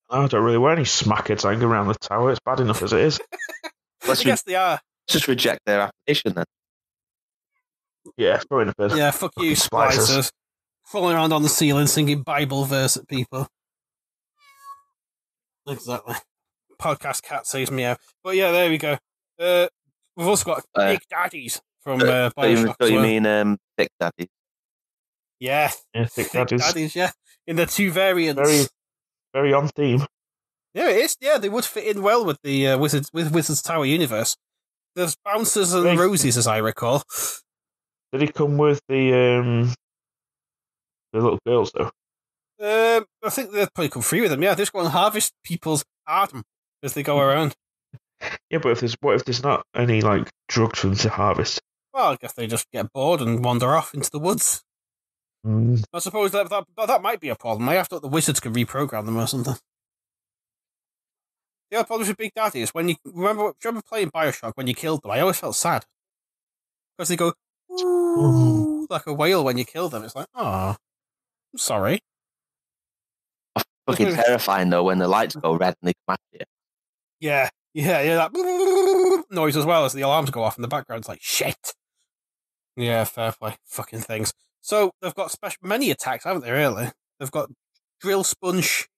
I don't really want any smackheads hanging around the tower. It's bad enough as it is. I guess they are. Let's just reject their application then. Yeah, throw in a bit. Yeah, fuck you, Splicers. Crawling around on the ceiling singing Bible verse at people. Exactly. Podcast cat says meow. But yeah, there we go. We've also got Big Daddies from Bioshock. You mean Thick Daddies? Yeah. Thick Daddies. Yeah. In the 2 variants. Very, very on theme. Yeah, it is. Yeah, they would fit in well with the Wizards Tower universe. There's bouncers and roses, as I recall. Did he come with the little girls though? I think they'd probably come free with them. Yeah, they just go and harvest people's Artem as they go around. Yeah, but what if there's not any like drugs for them to harvest? Well, I guess they just get bored and wander off into the woods. I suppose that might be a problem. I have thought the wizards could reprogram them or something. The other problem with Big Daddy is when you remember playing Bioshock when you killed them. I always felt sad because they go ooh, like a whale when you kill them. It's like, oh, I'm sorry. Fucking terrifying though when the lights go red and they come after you. Yeah, that noise as well as the alarms go off in the background. It's like shit. Yeah, fair play. Fucking things. So they've got many attacks, haven't they? Really, they've got drill sponge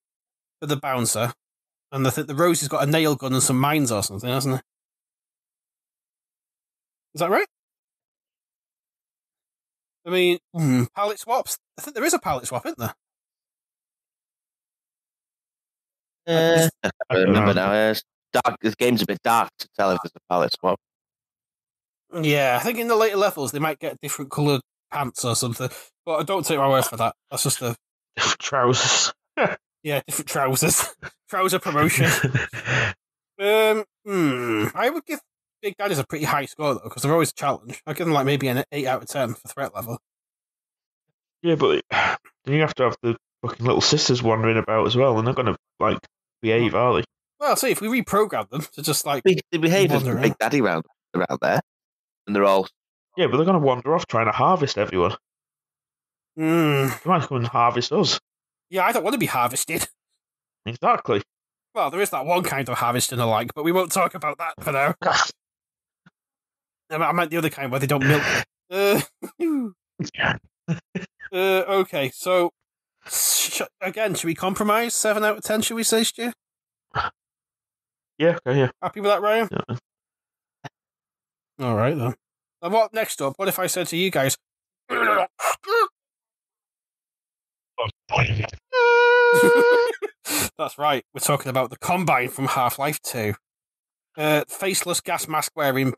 for the bouncer, and I think the Rose has got a nail gun and some mines or something, hasn't it? Is that right? I mean, palette swaps. I think there is a palette swap, isn't there? I remember now. It's dark. This game's a bit dark to tell if there's a palette swap. Yeah, I think in the later levels they might get different coloured pants or something, but I don't take my word for that. That's just a trousers. Yeah, different trousers. Trouser promotion. I would give Big Daddies a pretty high score though, because they're always a challenge. I'd give them like maybe an 8 out of 10 for threat level. Yeah, but then you have to have the fucking little sisters wandering about as well, and they're going to like behave, are they? Well, see, if we reprogram them to just like they behave as Big Daddy around there, and they're all but they're going to wander off trying to harvest everyone. They might come and harvest us. Yeah, I don't want to be harvested. Exactly. Well, there is that one kind of harvesting I like, but we won't talk about that for now. I meant the other kind where they don't milk. Okay, so again, should we compromise? 7 out of 10, should we say, Stu? Yeah, okay, yeah. Happy with that, Ryan? Yeah. All right, then. And what next up? What if I said to you guys... That's right. We're talking about the Combine from Half-Life 2. Faceless gas mask wearing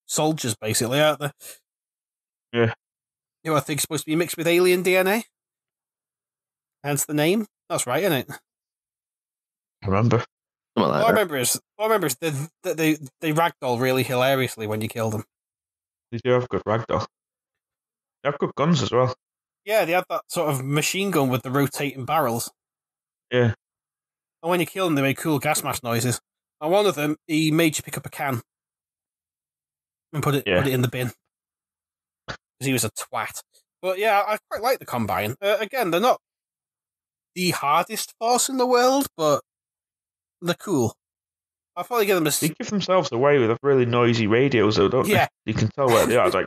soldiers, basically, aren't they? Yeah. Who I think is supposed to be mixed with alien DNA. Hence the name. That's right, isn't it? I remember. Something like All I remember is they ragdoll really hilariously when you kill them. They do have good ragdoll. They have good guns as well. Yeah, they had that sort of machine gun with the rotating barrels. Yeah. And when you kill them, they make cool gas mask noises. And one of them, he made you pick up a can and put it in the bin. Because he was a twat. But yeah, I quite like the Combine. Again, they're not the hardest force in the world, but they're cool. I'll probably give them a... They give themselves away with really noisy radios, though, don't they? You can tell where they are. It's like...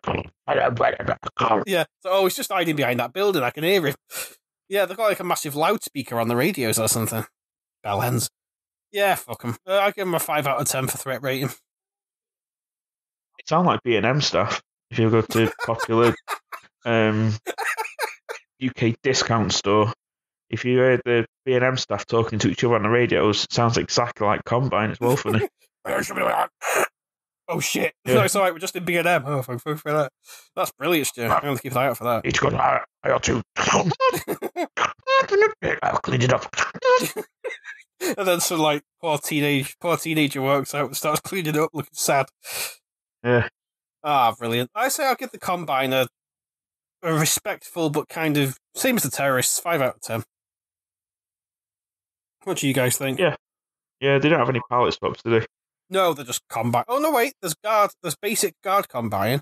Yeah, so he's just hiding behind that building. I can hear him. Yeah, they've got like a massive loudspeaker on the radios or something. Bellhens. Yeah, fuck them. I'll give them a 5 out of 10 for threat rating. It sounds like B&M stuff. If you go to popular UK discount store, if you heard the B&M staff talking to each other on the radios, it sounds exactly like Combine. It's well funny. Oh shit! Yeah. No, it's alright. We're just in B&M. Oh, thank you for that. That's brilliant, Stu. I'm going to keep an eye out for that. Each got I ought to. I'll clean it up. And then some like poor teenager works out and starts cleaning up, looking sad. Yeah. Brilliant. I say I'll give the Combine a respectful but kind of same as the terrorists. 5 out of 10. What do you guys think? Yeah, they don't have any pallet swaps, do they? No, they're just Combine. Oh no, wait. There's basic guard Combine,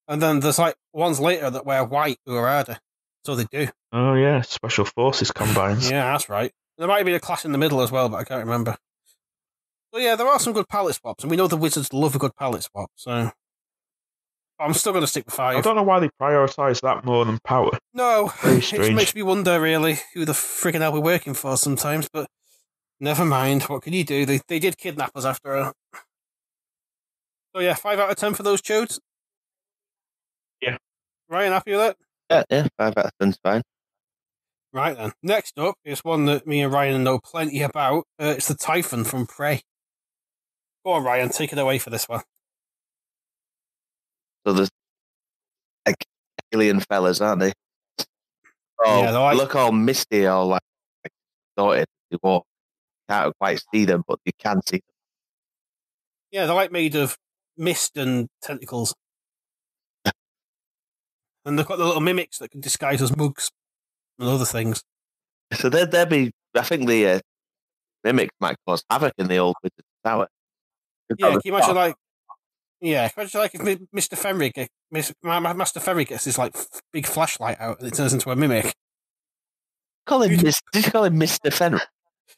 and then there's like ones later that wear white who are harder. So they do. Oh yeah, Special Forces Combines. Yeah, that's right. There might be a class in the middle as well, but I can't remember. So yeah, there are some good pallet swaps, and we know the Wizards love a good pallet swap, so I'm still going to stick with 5. I don't know why they prioritise that more than power. No, Very it strange. makes me wonder, really, who the friggin' hell we're working for sometimes, but never mind. What can you do? They did kidnap us after all. So yeah, 5 out of 10 for those chodes? Yeah. Ryan, happy with that? Yeah, 5 out of 10's fine. Right then. Next up is one that me and Ryan know plenty about. It's the Typhon from Prey. Go on, Ryan, take it away for this one. So there's like alien fellas, aren't they? Oh, Yeah, they're like- look all misty, all like distorted. You walk, can't quite see them, but you can see them. Yeah, they're like made of mist and tentacles. And they've got the little mimics that can disguise as mugs and other things. So they'd be. I think the mimics might cause havoc in the old Wizard Tower. Yeah, can you imagine like? Yeah, can you imagine like if Mr. Fenrir, Master Fenrir gets this like big flashlight out and it turns into a mimic. Did you call him Mr. Fenrir?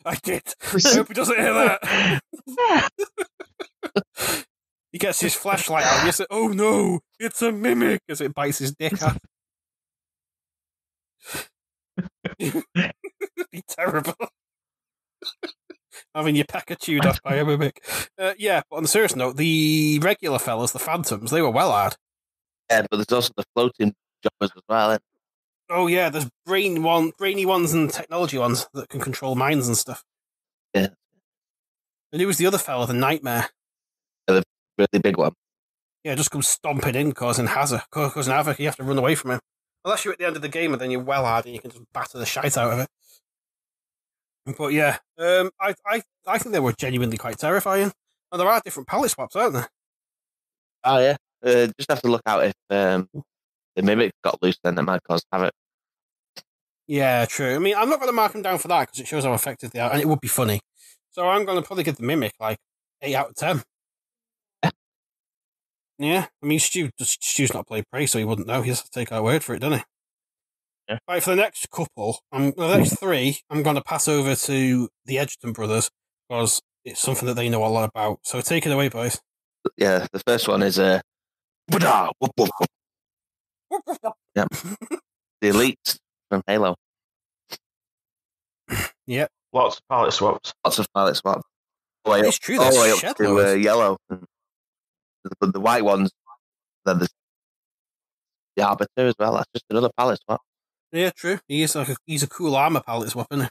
I did. I hope he doesn't hear that. He gets his flashlight out and you say, "Oh no, it's a mimic!" as it bites his dick off. It'd be terrible. Having your pecker chewed off by a mimic. Yeah, but on the serious note, the regular fellas, the Phantoms, they were well hard. Yeah, but there's also the floating jobbers as well. Oh yeah, there's brainy ones and technology ones that can control minds and stuff. Yeah. And who was the other fella, the Nightmare? Yeah, the really big one. Yeah, just comes stomping in, causing havoc. You have to run away from him. Unless you're at the end of the game and then you're well hard and you can just batter the shite out of it. But yeah, I think they were genuinely quite terrifying. And there are different palette swaps, aren't there? Oh yeah. Just have to look out if the mimic got loose, then it might cause havoc. Yeah, true. I mean, I'm not going to mark them down for that because it shows how effective they are, and it would be funny. So I'm going to probably give the mimic like 8 out of 10. Yeah, I mean, Stu's not played Prey, so he wouldn't know. He has to take our word for it, doesn't he? Yeah. Right, for the next couple, the next 3, I'm going to pass over to the Edgerton brothers because it's something that they know a lot about. So take it away, boys. Yeah, the first one is yeah. The Elites from Halo. Yep. Lots of palette swaps. Lots of palette swaps. It's true, all the way there's up shed to loads. yellow. But the white ones, then there's the Arbiter as well. That's just another palette swap. Yeah, true. He's a cool armor palette swap, isn't he?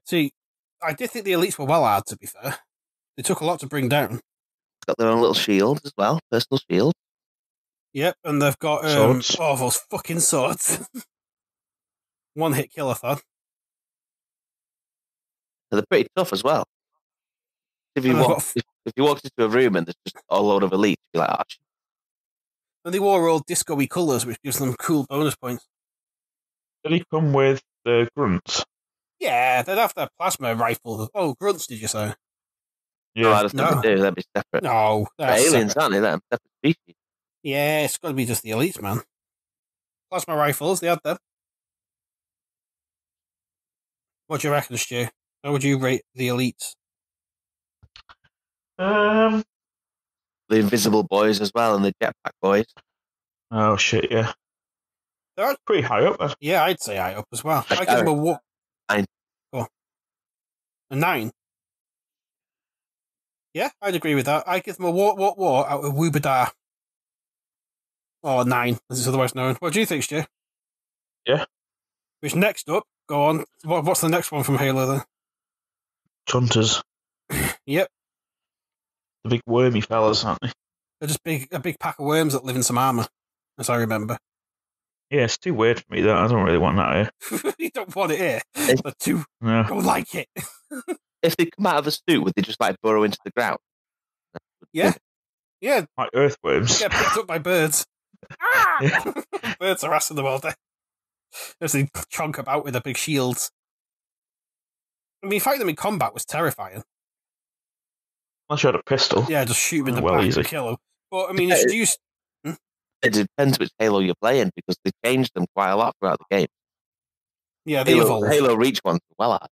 See, I did think the Elites were well hard, to be fair. They took a lot to bring down. Got their own little shield as well, personal shield. Yep, and they've got Swords. those fucking swords. One hit killathon. They're pretty tough as well. If you walked into a room and there's just a load of elites, you'd be like, oh, shit. And they wore all disco-y colours, which gives them cool bonus points. Did he come with the grunts? Yeah, they'd have their plasma rifles. Oh, grunts, did you say? Yeah, no, I don't think they do. That'd be separate. No, they're aliens, separate. aren't they? They're separate species. Yeah, it's got to be just the elites, man. Plasma rifles, they had them. What do you reckon, Stu? How would you rate the elites? The invisible boys as well, and the jetpack boys. Oh shit! Yeah, they're pretty high up. There. Yeah, I'd say high up as well. I give them a what? 9. Oh. A 9. Yeah, I'd agree with that. I give them a what out of Wubadar. Or 9, as it's otherwise known. What do you think, Stu? Yeah. Which next up? Go on. What's the next one from Halo then? Chunters. Yep. The big wormy fellas, aren't they? They're just a big pack of worms that live in some armour, as I remember. Yeah, it's too weird for me, that. I don't really want that here. You don't want it here? But no. Don't like it. If they come out of a suit, would they just like burrow into the ground? Yeah. Yeah. Like earthworms. Get picked up by birds. Yeah. Birds harassing them all day. As they chonk about with their big shields. I mean, fighting them in combat was terrifying. Unless you had a pistol. Yeah, just shoot them in the back and kill them. But, I mean, it's used... It depends which Halo you're playing, because they changed them quite a lot throughout the game. Yeah, they evolve. Halo Reach ones well at.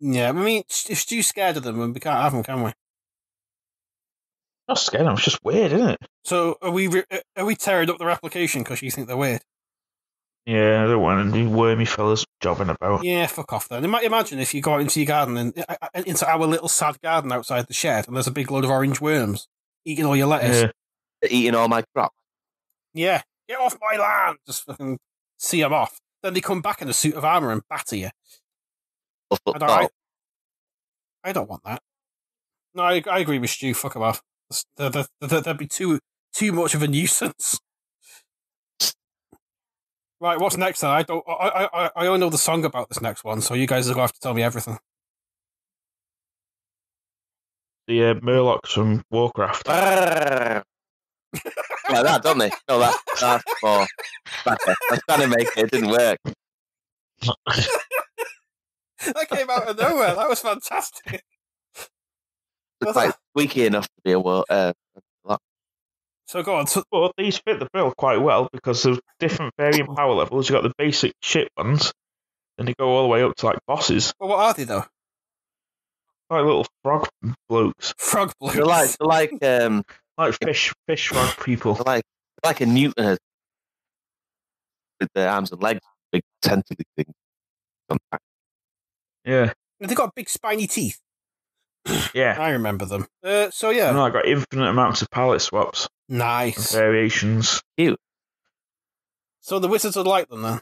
Yeah, I mean, if Stu's scared of them, we can't have them, can we? Not scared of them, it's just weird, isn't it? So, are we tearing up the replication because you think they're weird? Yeah, I don't want any wormy fellas jobbing about. Yeah, fuck off then. Imagine if you go out into your garden and into our little sad garden outside the shed, and there's a big load of orange worms eating all your lettuce. Yeah. They're eating all my crops. Yeah, get off my land! Just fucking see them off. Then they come back in a suit of armour and batter you. I don't want that. No, I agree with Stu. Fuck them off. That'd be too much of a nuisance. Right, what's next then? I only know the song about this next one, so you guys are going to have to tell me everything. The Murlocs from Warcraft. Like that, don't they? No, that's for Backer. I was trying to make it didn't work. That came out of nowhere. That was fantastic. It's quite squeaky enough to be a lot. So go on. But these fit the bill quite well because of different varying power levels. You've got the basic shit ones, and they go all the way up to like bosses. Well, what are they though? Like little frog blokes. Frog blokes. They're like fish frog people. They're like a Newton with their arms and legs, big tentacle thing. Yeah. They got big spiny teeth. Yeah. I remember them. So yeah. No, I got infinite amounts of palette swaps. Nice. And variations. Cute. So the wizards would like them then?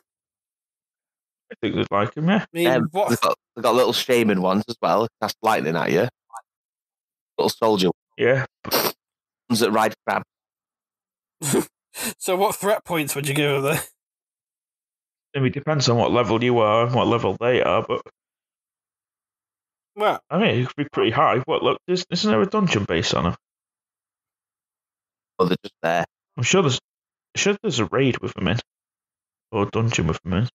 I think they'd like them, yeah. They've got little shaman ones as well. Cast lightning at you. Little soldier. Yeah. Ones that ride crabs. So what threat points would you give them there? I mean, it depends on what level you are and what level they are, but... Well... I mean, it could be pretty high. What, look, isn't there a dungeon based on them? Oh, they're just there. I'm sure there's a raid with them in. Or a dungeon with them in.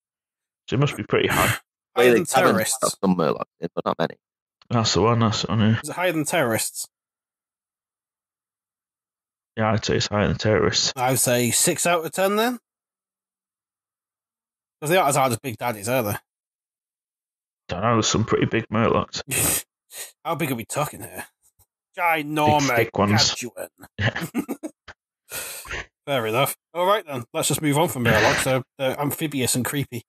So it must be pretty high. Higher than terrorists. Some Murlocs in, but not many. That's the one, yeah. Is it higher than terrorists? Yeah, I'd say it's higher than terrorists. I would say 6 out of 10 then. Because they aren't as hard as Big Daddies, are they? Don't know, there's some pretty big Murlocs. How big are we talking here? Ginormous Gadgeon. Yeah. Fair enough. All right then, let's just move on from Murlocs. They're amphibious and creepy.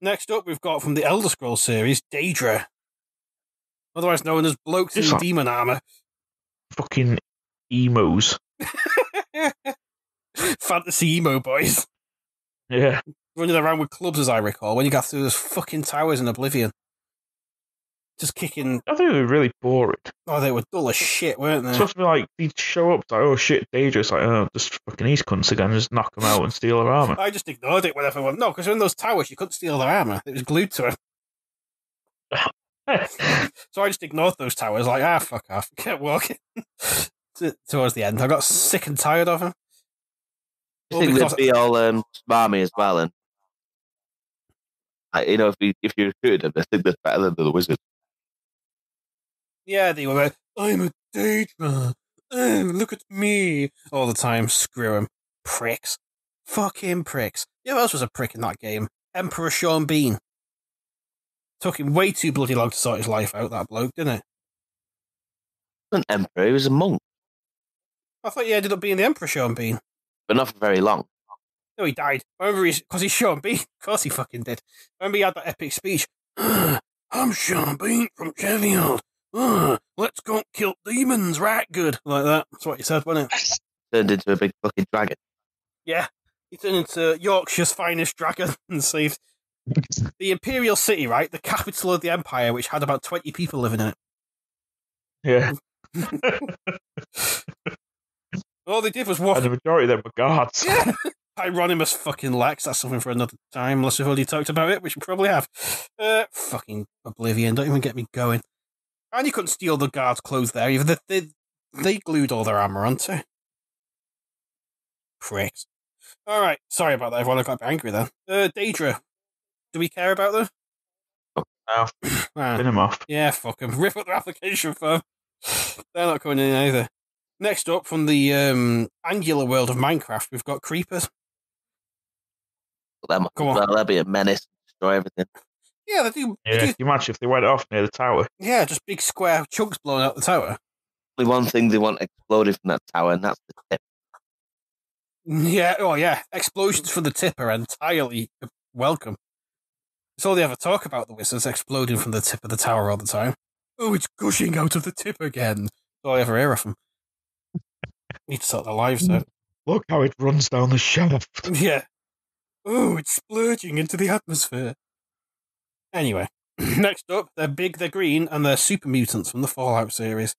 Next up, we've got from the Elder Scrolls series, Daedra. Otherwise known as blokes in demon armour. Fucking emos. Fantasy emo boys. Yeah. Running around with clubs, as I recall, when you got through those fucking towers in Oblivion. Just kicking... I think they were really boring. Oh, they were dull as shit, weren't they? It's supposed to be like, they'd show up, like, oh shit, Daedra's like, oh, just fucking these cunts again, just knock them out and steal their armour. I just ignored it whenever I went. No, because in those towers, you couldn't steal their armour. It was glued to them. So I just ignored those towers, like, fuck off, kept walking. Towards the end, I got sick and tired of them. I think they'd be all smarmy as well, and if you recruited them, I think they're better than the wizard. Yeah, they were like, I'm a Daedra. Oh, look at me. All the time, screw them. Pricks. Fucking pricks. You know who else was a prick in that game? Emperor Sean Bean. Took him way too bloody long to sort his life out, that bloke, didn't it? He wasn't an emperor, he was a monk. I thought he ended up being the Emperor Sean Bean. But not for very long. No, he died. I remember because he's Sean Bean. Of course he fucking did. I remember he had that epic speech. I'm Sean Bean from Sheffield. Let's go kill demons, right good. Like that. That's what he said, wasn't it? Turned into a big fucking dragon. Yeah. He turned into Yorkshire's finest dragon and saved the Imperial City, right? The capital of the Empire, which had about 20 people living in it. Yeah. All they did was walk. And the majority of them were guards. Yeah. Hieronymus fucking Lex. That's something for another time, unless we've already talked about it, which we probably have. Fucking Oblivion, don't even get me going. And you couldn't steal the guards' clothes there either. They glued all their armour onto. Pricks. Alright, sorry about that, everyone. I got angry then. Daedra. Do we care about them? No. Spin them off. Yeah, fuck them. Rip up their application form. They're not coming in either. Next up, from the angular world of Minecraft, we've got creepers. Come on. They'll be a menace, destroy everything. Yeah, they do. Yeah, can you imagine if they went off near the tower? Yeah, just big square chunks blowing out the tower. Only one thing they want exploded from that tower, and that's the tip. Yeah, oh yeah. Explosions from the tip are entirely welcome. It's all they ever talk about, the wizards exploding from the tip of the tower all the time. Oh, it's gushing out of the tip again. That's all I ever hear of them. Need to sort their lives out. Look how it runs down the shaft. Yeah. Oh, it's splurging into the atmosphere. Anyway, next up, they're big, they're green, and they're super mutants from the Fallout series.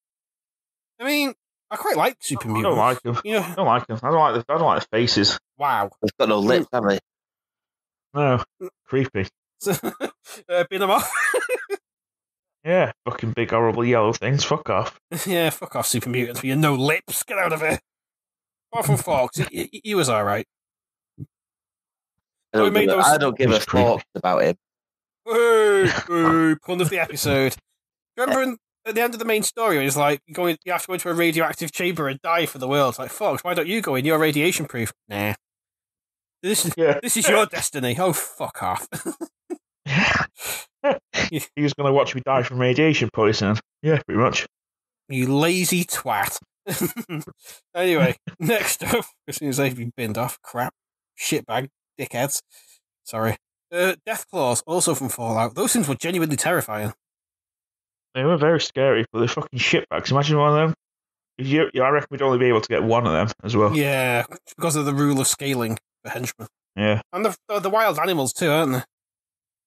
I mean, I quite like super mutants. I don't like them. You know, I don't like them. I don't like the faces. Wow. They've got no lips, have they? No. Creepy. Bin them off. Yeah, fucking big horrible yellow things. Fuck off. Yeah, fuck off, super mutants with your no lips. Get out of here. Apart from Fox, he was alright. I don't give a fuck about him. Hey, pun of the episode. Remember at the end of the main story, it's like you have to go into a radioactive chamber and die for the world. It's like, Fox, why don't you go in? You're radiation proof. Nah. This is your destiny. Oh, fuck off. He was going to watch me die from radiation poisoning. Yeah, pretty much. You lazy twat. Anyway, next up, as soon as they've been binned off, crap, shitbag, dickheads. Sorry. Deathclaws, also from Fallout. Those things were genuinely terrifying. They were very scary, but they're fucking shitbags. Imagine one of them. I reckon we'd only be able to get one of them as well. Yeah, because of the rule of scaling for henchmen. Yeah. And the wild animals too, aren't they?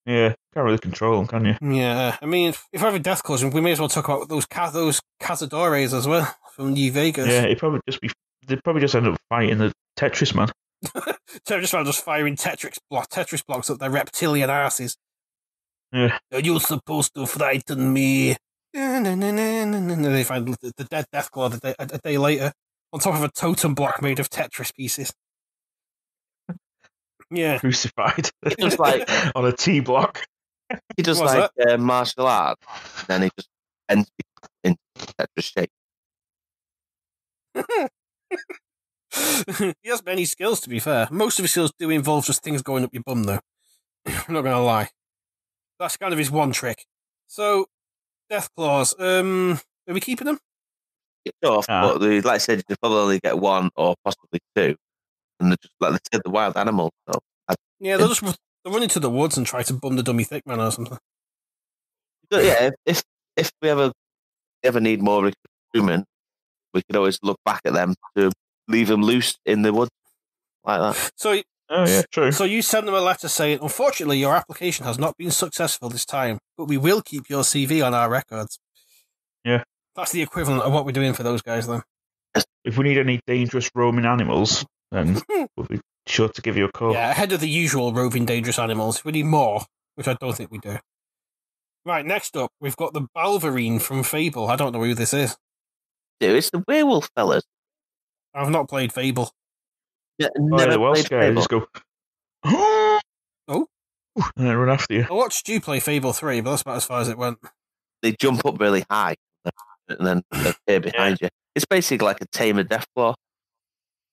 Yeah, can't really control them, can you? Yeah, I mean, if we're having Deathclaws, we may as well talk about those cazadores as well from New Vegas. Yeah, they'd probably just end up fighting the Tetris man. Tetris man just firing Tetris blocks up their reptilian asses. Yeah. You're supposed to frighten me. They find the dead Deathclaw a day later on top of a totem block made of Tetris pieces. Yeah. Crucified. Just like on a T block. He does like martial art, then he just ends in Tetris shape. He has many skills, to be fair. Most of his skills do involve just things going up your bum, though. I'm not going to lie. That's kind of his one trick. So, Deathclaws, are we keeping them? It's off, but like I said, you probably only get one or possibly two. And they're just like the wild animals. So yeah, they'll run into the woods and try to bum the dummy thick man or something. So, yeah, if we ever need more recruitment, we could always look back at them to leave them loose in the woods like that. So, oh yeah, true. So you sent them a letter saying, unfortunately, your application has not been successful this time, but we will keep your CV on our records. Yeah. That's the equivalent of what we're doing for those guys, then. If we need any dangerous roaming animals, then we'll be sure to give you a call. Yeah, ahead of the usual roving dangerous animals. If we need more, which I don't think we do. Right, next up, we've got the Balverine from Fable. I don't know who this is. Dude, it's the werewolf fellas. I've not played Fable. Yeah, never the Welsh played guy, Fable. just go, oh, and then run after you. I watched you play Fable 3, but that's about as far as it went. They jump up really high and then appear behind you. It's basically like a tamer Deathclaw.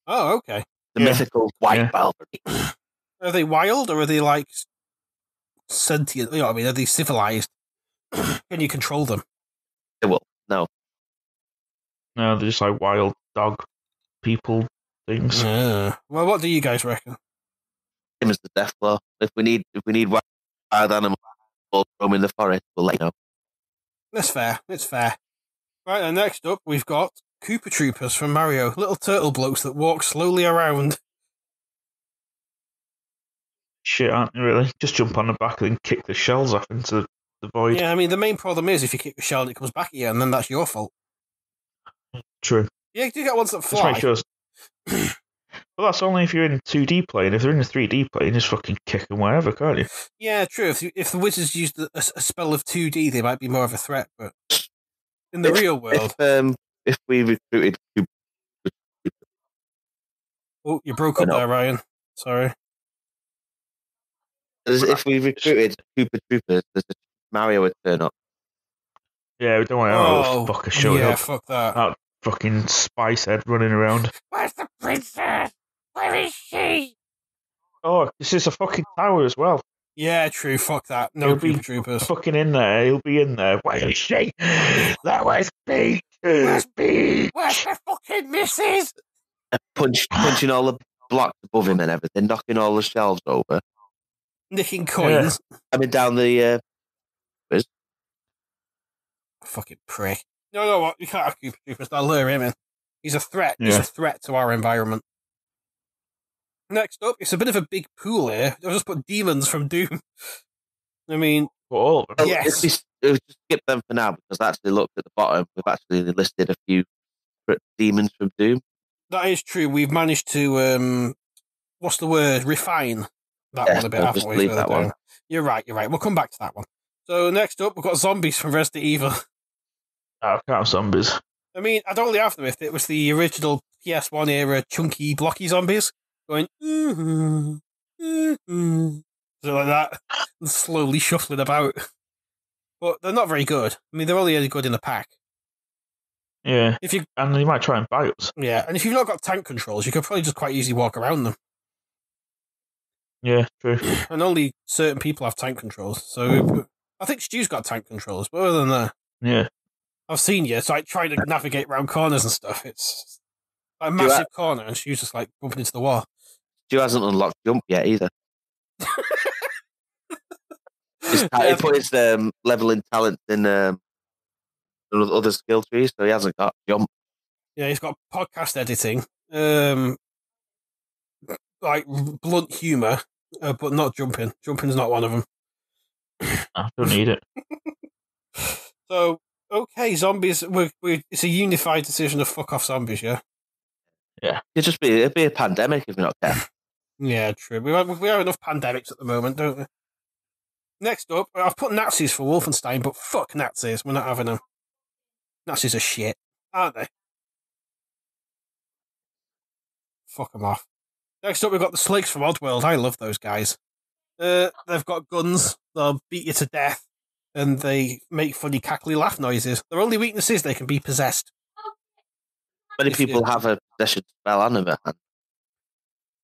Oh, okay. The mythical white Balverine. Are they wild or are they like sentient? You know what I mean? Are they civilized? Can you control them? They will. No. No, they're just like wild dog people things. Well, what do you guys reckon? Same as the Deathclaw. If we need wild animals roam in the forest, we'll let you know. That's fair. It's fair. Right, and next up, we've got Koopa Troopers from Mario. Little turtle blokes that walk slowly around. Shit, aren't they, really? Just jump on the back and kick the shells off into the void. Yeah, I mean, the main problem is if you kick the shell and it comes back at you, and then that's your fault. True. Yeah, you do get ones that Just fly. make sure. Well, that's only if you're in 2D plane. If they're in a 3D plane, just fucking kick them wherever, can't you? Yeah, true. If the wizards used a spell of 2D, they might be more of a threat, but in the real world... If we recruited... Oh, you broke up there, Ryan. Sorry. If we recruited Koopa Troopers, Mario would turn up. Yeah, we don't want to fucker showing up. Fuck that. That fucking spice head running around. Where's the princess? Where is she? Oh, this is a fucking tower as well. Yeah, true. Fuck that. No Koopa Troopers. Fucking in there. He'll be in there. Where is she? That was Pete. Where's the fucking missus? Punching all the blocks above him and everything, knocking all the shelves over. Nicking coins. Coming down the... Fucking prick. No, what? You can't have Koopa Troopers. They'll lure him in. He's a threat. Yeah. He's a threat to our environment. Next up, it's a bit of a big pool here. I'll just put demons from Doom. I mean... all of them. Yes. Just skip them for now, because actually looked at the bottom. We've actually listed a few demons from Doom. That is true. We've managed to, what's the word? Refine that one a bit, haven't we? Leave that one. You're right. We'll come back to that one. So next up, we've got zombies from Resident Evil. I can't have zombies. I mean, I'd only have them if it was the original PS1 era chunky, blocky zombies going, something like that, and slowly shuffling about. But they're not very good. I mean, they're only good in a pack. Yeah, and they might try and bite us. Yeah, and if you've not got tank controls, you could probably just quite easily walk around them. Yeah, true. And only certain people have tank controls. So I think Stu's got tank controls, but other than that, yeah, I've seen you. So I try to navigate around corners and stuff. It's like a massive corner, and Stu's just like bumping into the wall. Stu hasn't unlocked jump yet either. He put his leveling talent in other skill trees, so he hasn't got jump. Yeah, he's got podcast editing, like blunt humour, but not jumping. Jumping's not one of them. I don't need it. So, okay, zombies. It's a unified decision to fuck off zombies, yeah? Yeah. It'd be a pandemic if we're not careful. Yeah, true. We have enough pandemics at the moment, don't we? Next up, I've put Nazis for Wolfenstein, but fuck Nazis. We're not having them. Nazis are shit, aren't they? Fuck them off. Next up, we've got the Sligs from Oddworld. I love those guys. They've got guns. They'll beat you to death. And they make funny cackly laugh noises. Their only weakness is they can be possessed. Many people have a possession spell on them.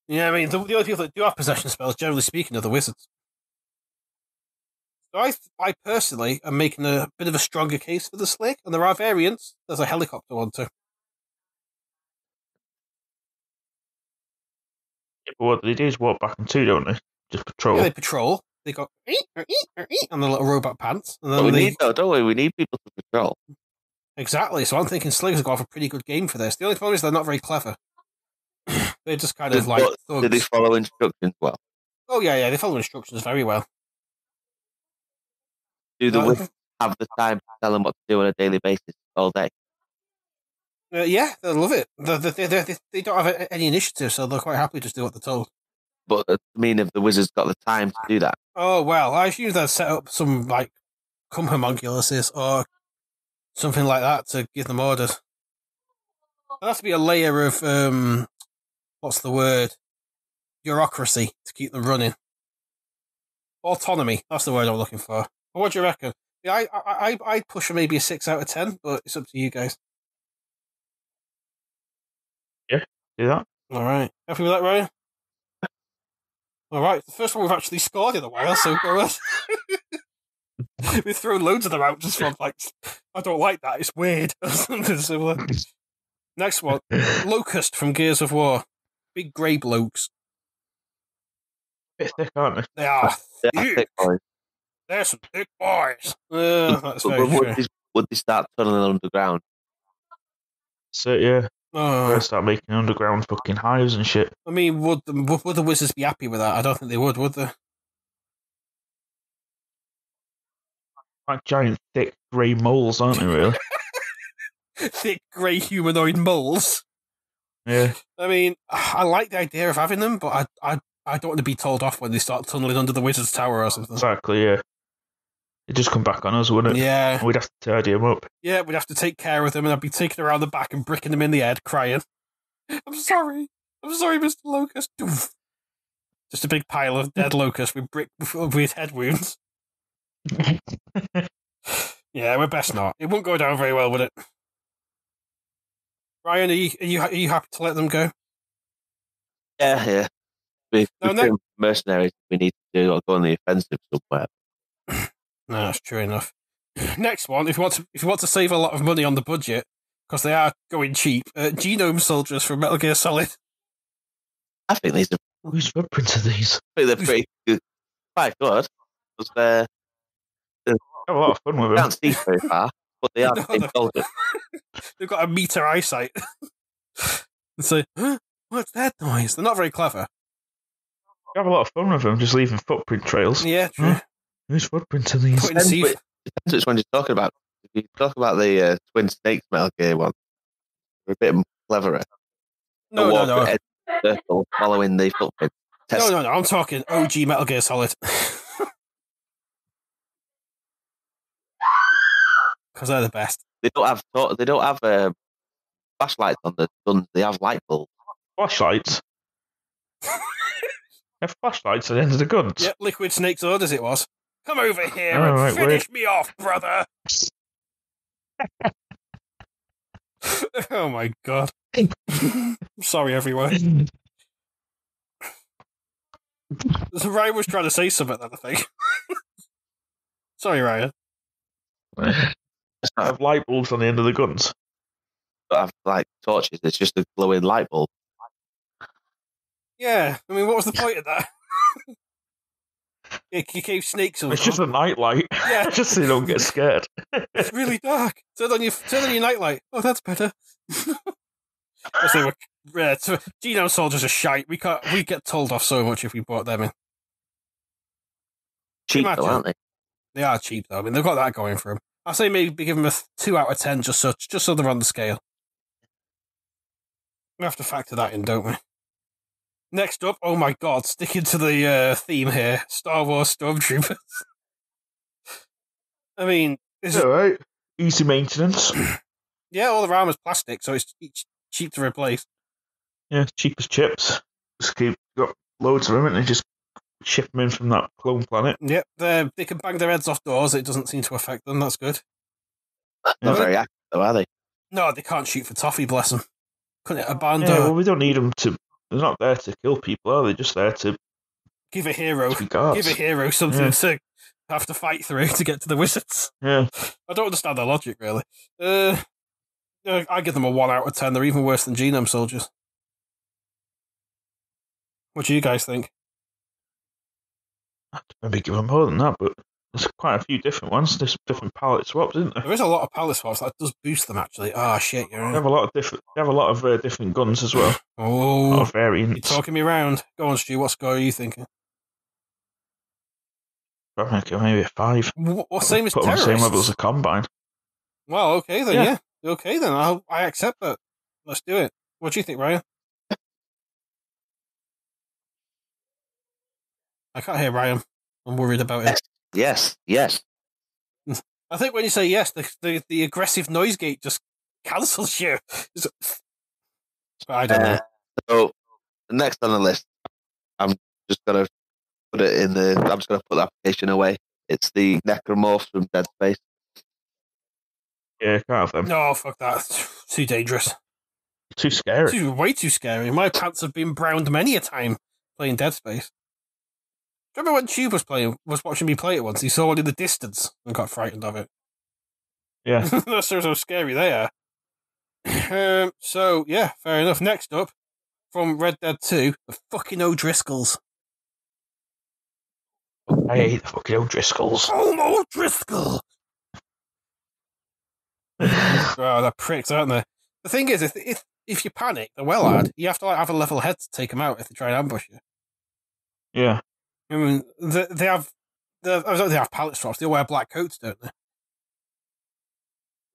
Yeah, I mean, the only people that do have possession spells, generally speaking, are the wizards. So I personally am making a bit of a stronger case for the Slig, and there are variants. There's a helicopter one too. Yeah, but what they do is walk back and two, don't they? Just patrol. Yeah, they patrol. They got and the little robot pants. And then don't we? We need people to patrol. Exactly. So I'm thinking Sligs have got a pretty good game for this. The only problem is they're not very clever. They're just kind of like thugs. Do they follow instructions well? Oh yeah, they follow instructions very well. Do the wizards have the time to tell them what to do on a daily basis all day? Yeah, they love it. They don't have any initiative, so they're quite happy to just do what they're told. But I mean, if the wizards got the time to do that. Oh, well, I assume they'll set up some, like, come homunculuses or something like that to give them orders. There has to be a layer of, what's the word? Bureaucracy to keep them running. Autonomy, that's the word I'm looking for. What do you reckon? Yeah, I'd push for maybe a 6 out of 10, but it's up to you guys. Yeah, do that. All right. Happy with that, Ryan? All right. The first one we've actually scored in a while, so go on. We've thrown loads of them out just from, like, I don't like that, it's weird, or something similar. Next one. Locust from Gears of War. Big grey blokes. Bit thick, aren't they? They are thick boys. They're some thick boys. That's very true. Would they start tunneling underground? So, yeah. They'll start making underground fucking hives and shit. I mean, would the wizards be happy with that? I don't think they would they? Like giant, thick, grey moles, aren't they, really? Thick, grey humanoid moles. Yeah. I mean, I like the idea of having them, but I don't want to be told off when they start tunneling under the wizard's tower or something. Exactly, yeah. It'd just come back on us, wouldn't it? Yeah. We'd have to tidy them up. Yeah, we'd have to take care of them, and I'd be taking around the back and bricking them in the head, crying. I'm sorry, Mr. Locust. Just a big pile of dead locusts with head wounds. Yeah, we're best not. It won't go down very well, would it? Ryan, are you happy to let them go? Yeah. We're mercenaries. We need to do or go on the offensive somewhere. No, that's true enough. Next one, if you want to save a lot of money on the budget, because they are going cheap, genome soldiers from Metal Gear Solid. I think these are... Whose footprints are these? I think they're pretty good. Quite good. Because have a lot of fun with them. Can't see very far, but they are soldiers. They've got a meter eyesight. And so, what's that noise? They're not very clever. You have a lot of fun with them, just leaving footprint trails. Yeah, true. Whose footprints are these? Depends which one you're talking about. If you talk about the Twin Snakes Metal Gear one, they're a bit cleverer. No. Circle following the footprint. No. I'm talking OG Metal Gear Solid. Because they're the best. They don't have flashlights on the guns. They have light bulbs. Flashlights. Have flashlights at the end of the guns. Yep, Liquid Snake's orders it was. Come over here and finish me off, brother. Oh my god. I'm sorry, everyone. Ryan was trying to say something then, I think. Sorry, Ryan. Have light bulbs on the end of the guns. Don't have like torches. It's just a glowing light bulb. Yeah, I mean, what was the point of that? You keep snakes on. It's just a night light. Yeah, just so you don't get scared. It's really dark. Turn on your night light. Oh, that's better. Genome soldiers are shite. We get told off so much if we brought them in. Cheap though, aren't they? They are cheap though. I mean, they've got that going for them. I say maybe give them a 2 out of 10, just so they're on the scale. We have to factor that in, don't we? Next up, oh my god, sticking to the theme here, Star Wars Stormtroopers. I mean, it's alright. Easy maintenance. Yeah, all the armor's plastic, so it's cheap to replace. Yeah, cheap as chips. Just got loads of them, and they just ship them in from that clone planet. Yep, they can bang their heads off doors. It doesn't seem to affect them. That's good. Not very active, though, are they? No, they can't shoot for toffee. Bless them. Couldn't hit a band. Yeah, well, we don't need them to. They're not there to kill people, are they? Just there to give a hero something to have to fight through to get to the wizards. Yeah, I don't understand their logic really. I give them a 1 out of 10. They're even worse than genome soldiers. What do you guys think? I'd maybe give them more than that, but there's quite a few different ones. There's different palette swaps, isn't there? There is a lot of palette swaps. That does boost them, actually. Oh, shit, you're right. They have a lot of different guns as well. Oh, a lot of variants. You're talking me round. Go on, Stu. What score are you thinking? I think maybe a 5. What same as Put them on the terrorists? same level as a combine. Well, okay then, yeah. Okay then, I accept that. Let's do it. What do you think, Ryan? I can't hear Ryan. I'm worried about it. Yes. I think when you say yes, the aggressive noise gate just cancels you. But I don't know. So, next on the list, I'm just going to put it in the... I'm just going to put the application away. It's the necromorphs from Dead Space. Yeah, can't have them. No, fuck that. It's too dangerous. Too scary. Way too scary. My pants have been browned many a time playing Dead Space. Do you remember when Tube was watching me play it once? He saw one in the distance and got frightened of it. Yeah. That's so scary they are. So, yeah, fair enough. Next up, from Red Dead 2, the fucking O'Driscolls. I hate the fucking O'Driscolls. Oh, O'Driscoll! Oh, they're pricks, aren't they? The thing is, if you panic, they're well hard. You have to have a level head to take them out if they try and ambush you. Yeah. I mean, they have pallet straps. They all wear black coats, don't they?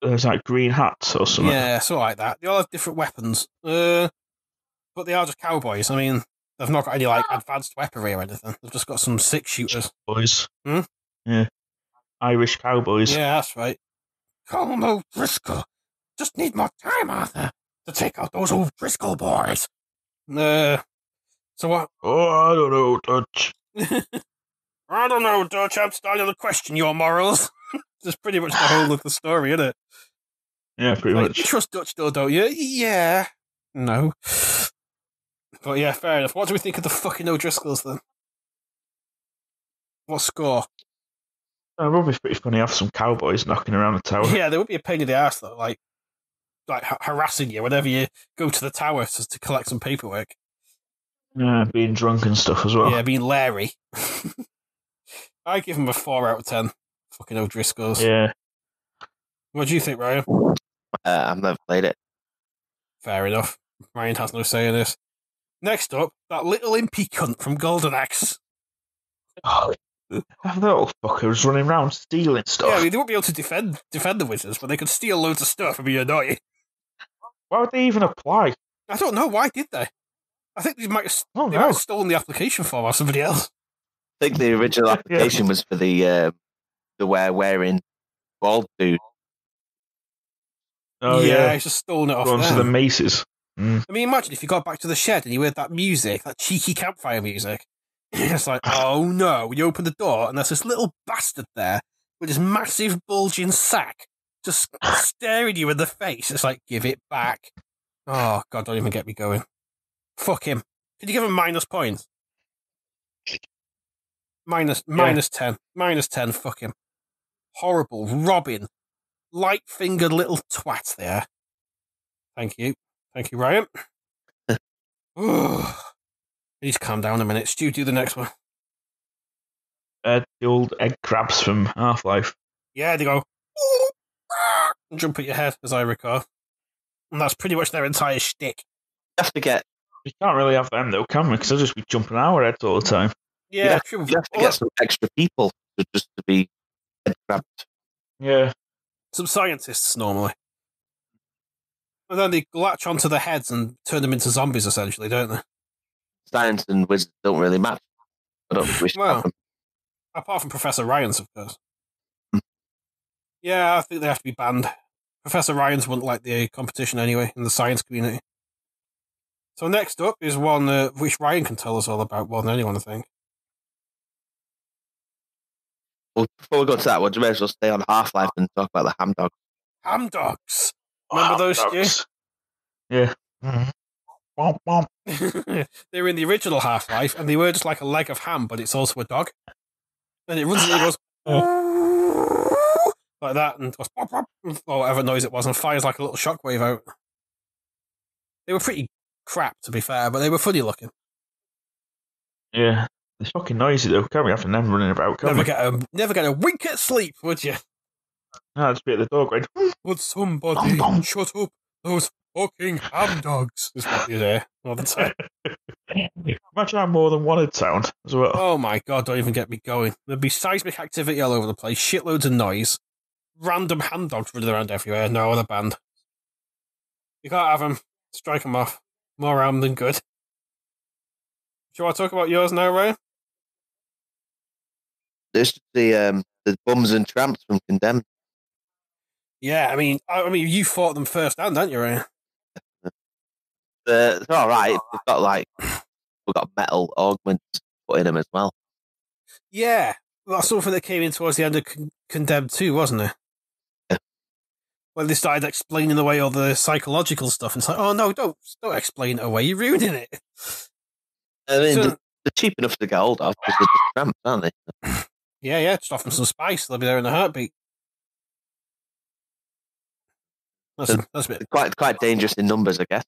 There's like green hats or something. Yeah, sort of like that. They all have different weapons. But they are just cowboys. I mean, they've not got any like advanced weaponry or anything. They've just got some 6-shooters. Boys. Hmm? Yeah. Irish cowboys. Yeah, that's right. Come O'Driscoll. Just need more time, Arthur, to take out those O'Driscoll boys. So what? Oh, I don't know, Dutch. I don't know, Dutch. I'm starting to question your morals. That's pretty much the whole of the story, isn't it? Yeah, pretty much. You trust Dutch, though, don't you? Yeah. No. But yeah, fair enough. What do we think of the fucking O'Driscolls, then? What score? It would be pretty funny to have some cowboys knocking around the tower. Yeah, they would be a pain in the ass, though. Like harassing you whenever you go to the tower to collect some paperwork. Yeah, being drunk and stuff as well. Yeah, being Larry. I give him a 4 out of 10. Fucking O'Driscolls. Yeah. What do you think, Ryan? I've never played it. Fair enough. Ryan has no say in this. Next up, that little impy cunt from Golden Axe. Oh, that little fuckers running around stealing stuff. Yeah, I mean, they won't be able to defend the wizards, but they could steal loads of stuff and be annoying. Why would they even apply? I don't know. Why did they? I think they might have stolen the application form off somebody else. I think the original application was for the wearing bald dude. Oh, yeah, he's just stolen it off Gone to the them. maces. Mm. I mean, imagine if you got back to the shed and you heard that music, that cheeky campfire music. It's like, oh no, when you open the door and there's this little bastard there with this massive bulging sack just staring you in the face. It's like, give it back. Oh, God, don't even get me going. Fuck him. Can you give him minus points? Minus 10. Minus 10, fuck him. Horrible, robbing, light-fingered little twat there. Thank you. Thank you, Ryan. Please calm down a minute. Stu, do the next one. The old egg crabs from Half-Life. Yeah, they go and jump at your head, as I recall. And that's pretty much their entire shtick. You have to get... We can't really have them, though, can we? Because they'll just be jumping our heads all the time. Yeah, you have to get some extra people to be head grabbed. Yeah. Some scientists, normally. And then they latch onto their heads and turn them into zombies, essentially, don't they? Science and wizards don't really match. I don't wish well, apart from Professor Ryan's, of course. Yeah, I think they have to be banned. Professor Ryan's wouldn't like the competition anyway in the science community. So next up is one which Ryan can tell us all about more than anyone, I think. Well, before we go to that one, you may as well stay on Half-Life and talk about the ham dogs. Ham dogs? Remember those, Stu? Yeah. Womp womp. They were in the original Half-Life, and they were just like a leg of ham, but it's also a dog. And it runs and it goes like that, and goes pop, pop, or whatever noise it was, and fires like a little shockwave out. They were pretty crap, to be fair, but they were funny looking. Yeah. They're fucking noisy, though. Can't be having them running about, can we? Never get a wink at sleep, would you? No, just be at the door going, would somebody shut up those fucking ham dogs? Is what you say all the time. Imagine how more than one would sound as well. Oh my God, don't even get me going. There'd be seismic activity all over the place, shitloads of noise, random ham dogs running around everywhere. No, they're banned. You can't have them. Strike them off. More harm than good. Do you want to talk about yours now, Ryan? This is the bums and tramps from Condemned. Yeah, I mean, you fought them first hand, haven't you, Ryan? They're all right. We've got metal augments put in them as well. Yeah, that's something that came in towards the end of Condemned 2, wasn't it? Yeah. When they started explaining away all the psychological stuff, and it's like, oh no, don't explain it away, you're ruining it. I mean, they're cheap enough to get hold of because they're just tramps, aren't they? Yeah, just offer them some spice, they'll be there in a heartbeat. That's a bit quite dangerous in numbers, I guess.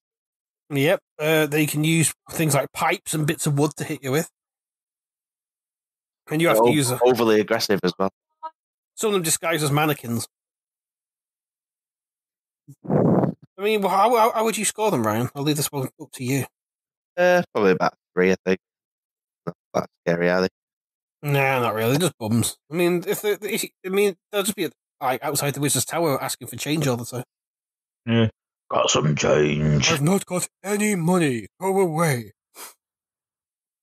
Yep, they can use things like pipes and bits of wood to hit you with. And you have to use overly aggressive as well. Some of them disguised as mannequins. I mean, how would you score them, Ryan? I'll leave this one up to you. Probably about 3, I think. Not that scary, are they? Nah, not really. Just bums. I mean, they'll just be like outside the Wizard's Tower asking for change all the time. Yeah, got some change. I've not got any money. Go away.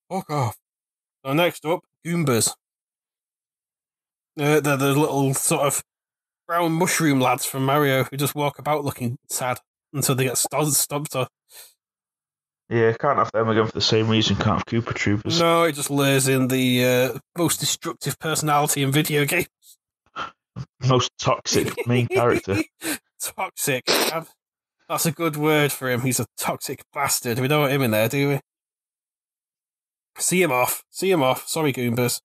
Fuck off. So next up, Goombas. They're the little sort of brown mushroom lads from Mario who just walk about looking sad until they get stomped on. Yeah, can't have them again for the same reason. Can't have Koopa Troopers. No, it just lures in the most destructive personality in video games. Most toxic main character. Toxic. That's a good word for him. He's a toxic bastard. We don't want him in there, do we? See him off. Sorry, Goombas.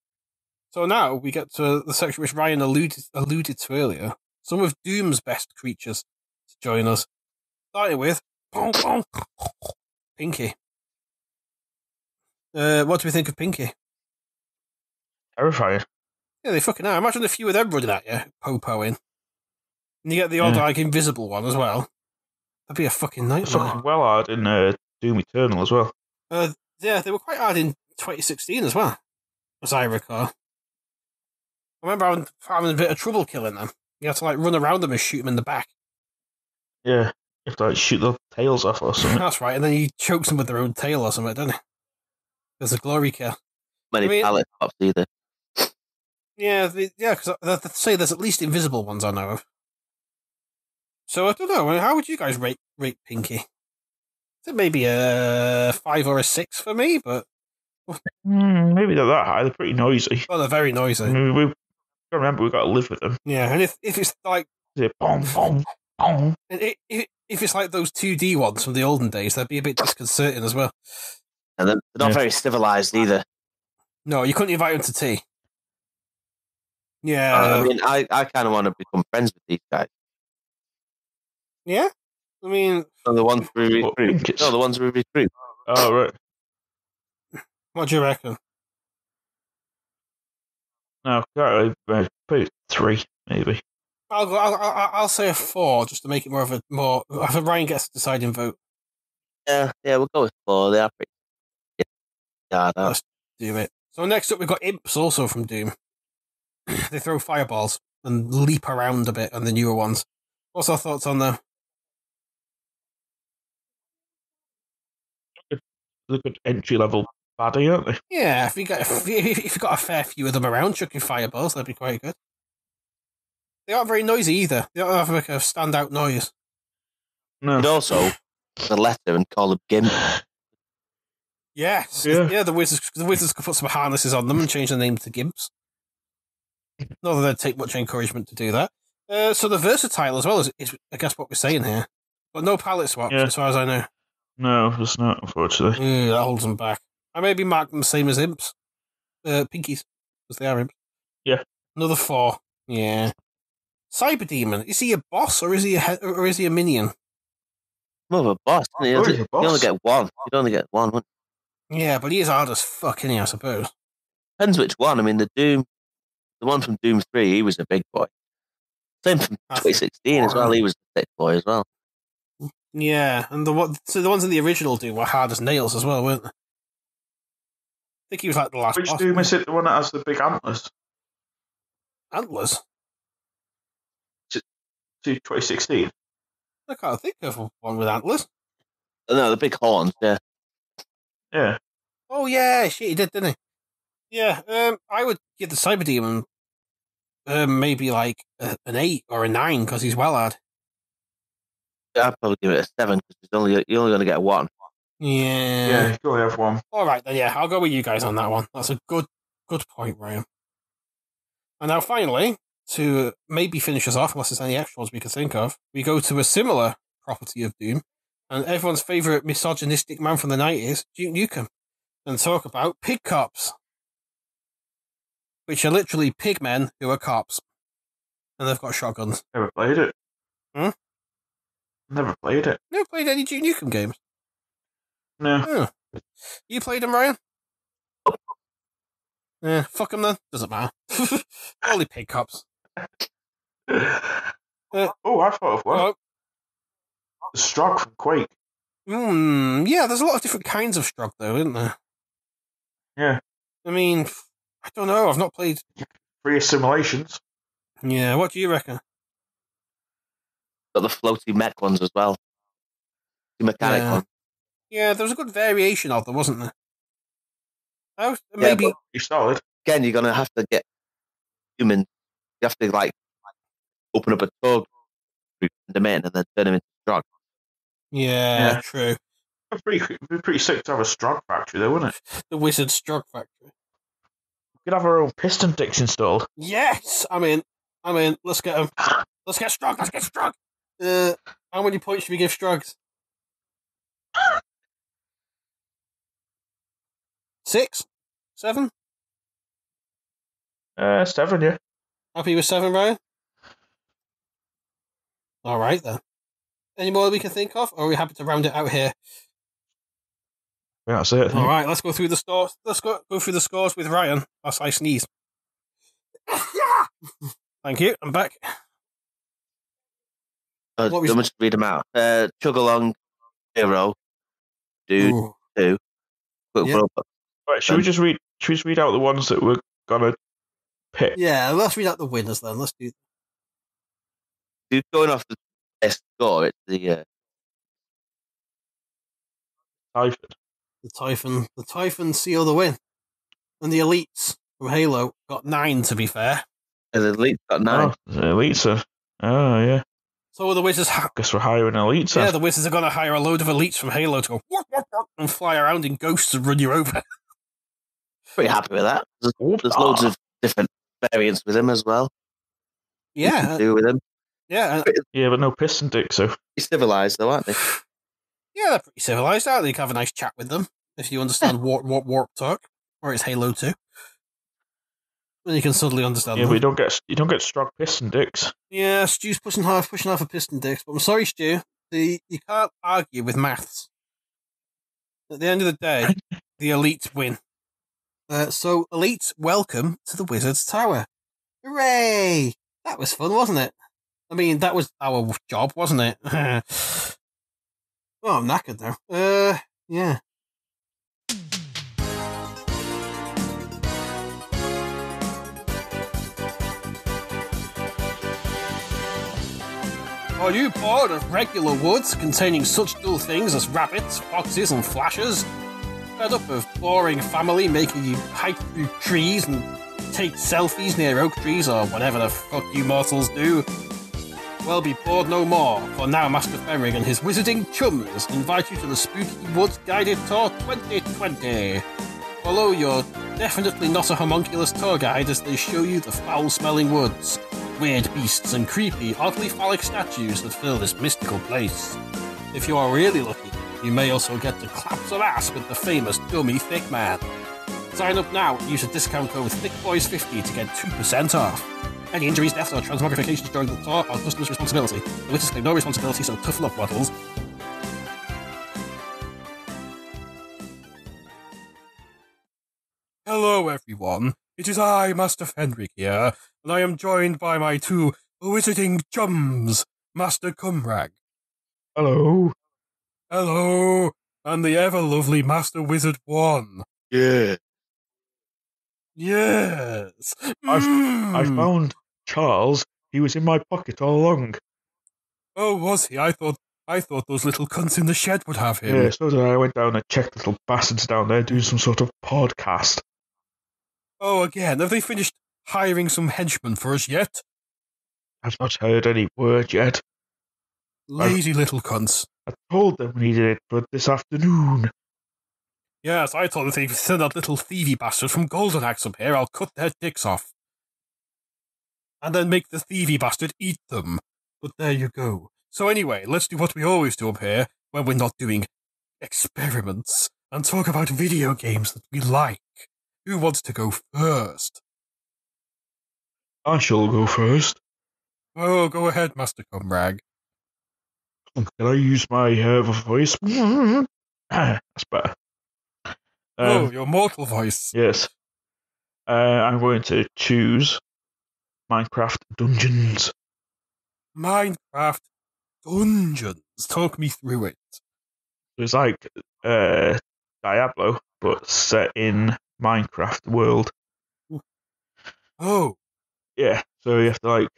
So now we get to the section which Ryan alluded to earlier. Some of Doom's best creatures to join us. Starting with Pinky. What do we think of Pinky? Terrifying. Yeah, they fucking are. Imagine a few of them running at you, po-poing. And you get the odd, like, invisible one as well. That'd be a fucking nightmare. Something well hard in Doom Eternal as well. Yeah, they were quite hard in 2016 as well, as I recall. I remember having a bit of trouble killing them. You have to, like, run around them and shoot them in the back. Yeah, you have to, like, shoot their tails off or something. That's right, and then you choke them with their own tail or something, don't you? There's a glory kill. Many pallet pops either. Yeah, because they say there's at least invisible ones I know of. So I don't know. How would you guys rate Pinky? Is it maybe a 5 or a 6 for me? But maybe they're that high. They're pretty noisy. Well, they're very noisy. I mean, we've got to remember we've got to live with them. Yeah, and if it's like boom, boom, boom. If it's like those 2D ones from the olden days, that'd be a bit disconcerting as well. And they're not very civilized either. No, you couldn't invite them to tea. Yeah, I mean, I kind of want to become friends with these guys. Yeah, I mean, the ones we recruit. No, the ones we recruit. Oh right. What do you reckon? No, probably 3 maybe. I'll say a 4 just to make it more. I think Ryan gets a deciding vote. Yeah, we'll go with 4. They are pretty. Yeah, let's do it. So next up, we've got imps also from Doom. They throw fireballs and leap around a bit on the newer ones. What's our thoughts on them? They're good entry level baddie, aren't they? Yeah, if you got a fair few of them around chucking fireballs, that'd be quite good. They aren't very noisy either. They don't have like a standout noise. No. And also, the letter and call them Gimp. Yes. Yeah, the wizards could put some harnesses on them and change the name to Gimps. Not that they'd take much encouragement to do that. So they're versatile as well, is I guess what we're saying here. But no palette swaps, as far as I know. No, it's not, unfortunately. That holds them back. I maybe mark them the same as imps. Pinkies, because they are imps. Yeah. Another 4. Yeah. Cyber Demon, is he a boss or is he a minion? More of a boss, isn't he? You only get one. You'd only get one, wouldn't you? Yeah, but he is hard as fuck, isn't he, I suppose? Depends which one. I mean, the one from Doom 3, he was a big boy. Same from 2016 as well, he was a thick boy as well. Yeah, and the ones in the original Doom were hard as nails as well, weren't they? I think he was like the last Which boss. Doom is it, the one that has the big antlers? Antlers? 2016? I can't think of one with antlers. No, the big horns, yeah. Yeah. Oh, yeah, shit, he did, didn't he? Yeah, I would give the Cyber Demon maybe like an 8 or a 9 because he's well had. I'd probably give it a 7 because you're only going to get 1. Yeah. you only have 1. All right, then, yeah, I'll go with you guys on that one. That's a good point, Ryan. And now, finally, to maybe finish us off, unless there's any extra ones we can think of, we go to a similar property of Doom, and everyone's favourite misogynistic man from the 90s, Duke Nukem, and talk about pig cops, which are literally pig men who are cops, and they've got shotguns. Never played it. Hmm? Never played it. Never played any Duke Nukem games? No. Oh. You played them, Ryan? Yeah, fuck them then. Doesn't matter. Only pig cops. I thought of one. The Strog from Quake. Yeah, there's a lot of different kinds of Strog, though, isn't there? Yeah. I mean, I don't know. I've not played... Free simulations. Yeah, what do you reckon? Got the floaty mech ones as well. The mechanic one. Yeah, there was a good variation of them, wasn't there? Maybe... Yeah, you're solid. Again, you're going to have to get humans. You have to, like, open up a tug domain and then turn them into Strog. Yeah, true. It'd be pretty sick to have a Strog factory, though, wouldn't it? The Wizard Strog factory. We could have our own piston dicks installed. Yes! I'm in. Let's get them. Let's get Strog. Let's get Strog. How many points should we give Strogs? 6? 7? 7, yeah. Happy with 7, Brian? All right, then. Any more that we can think of, or are we happy to round it out here? Yeah, that's it. All right, let's go through the scores. Let's go through the scores with Ryan. As I sneeze. Thank you. I'm back. Let me just read them out. Chuggalong 0, Dude 2. Right, should we just read out the ones that we're gonna pick? Yeah, let's read out the winners then. Let's do. Going off the best score, it's the Typhon. The Typhon seal the win, and the Elites from Halo got 9. To be fair, the Elites got 9. Oh, the Elites. Yeah. So the Wizards. Guess we're hiring Elites. Yeah, the Wizards are going to hire a load of Elites from Halo to go and fly around in ghosts and run you over. Pretty happy with that. There's loads of different variants with him as well. Yeah, do with him. Yeah, but no piston dick. So he's civilized, though, aren't they? Yeah, they're pretty civilized, aren't they? You can have a nice chat with them if you understand warp talk, or it's Halo 2. Then you can suddenly understand. Yeah, them. but you don't get Strog piston dicks. Yeah, Stu's pushing half a piston dicks. But I'm sorry, Stu. You can't argue with maths. At the end of the day, the Elites win. So, Elites, welcome to the Wizard's Tower. Hooray! That was fun, wasn't it? I mean, that was our job, wasn't it? Oh, I'm knackered now. Yeah. Are you bored of regular woods containing such dull things as rabbits, foxes, and flashers? Fed up of boring family making you hike through trees and take selfies near oak trees or whatever the fuck you mortals do? Well, be bored no more, for now Master Fenrig and his wizarding chums invite you to the Spooky Woods Guided Tour 2020. Follow your definitely not a homunculus tour guide as they show you the foul-smelling woods, weird beasts and creepy, oddly phallic statues that fill this mystical place. If you are really lucky, you may also get to clap some ass with the famous Dummy Thick Man. Sign up now and use the discount code ThickBoys50 to get 2% off. Any injuries, deaths, or transmogrifications during the tour are customers' responsibility. The wizards claim no responsibility, so toughen up, waddles. Hello, everyone. It is I, Master Fenrig here, and I am joined by my two wizarding chums, Master Cumrag. Hello. Hello, and the ever-lovely Master Wizard 1. Yeah. Yes. I found Charles. He was in my pocket all along. Oh, was he? I thought those little cunts in the shed would have him. Yeah, so did I. I went down and checked little bastards down there doing some sort of podcast. Oh, again, have they finished hiring some henchmen for us yet? I've not heard any word yet. Lazy little cunts. I told them we needed it for this afternoon. Yes, I told them if they send that little thievy bastard from Golden Axe up here, I'll cut their dicks off. And then make the thievy bastard eat them. But there you go. So anyway, let's do what we always do up here when we're not doing experiments and talk about video games that we like. Who wants to go first? I shall go first. Oh, go ahead, Master Comrag. Can I use my voice? That's better. Your mortal voice. Yes. I'm going to choose Minecraft Dungeons. Minecraft Dungeons. Talk me through it. It's like Diablo, but set in Minecraft world. Oh. Yeah, so you have to like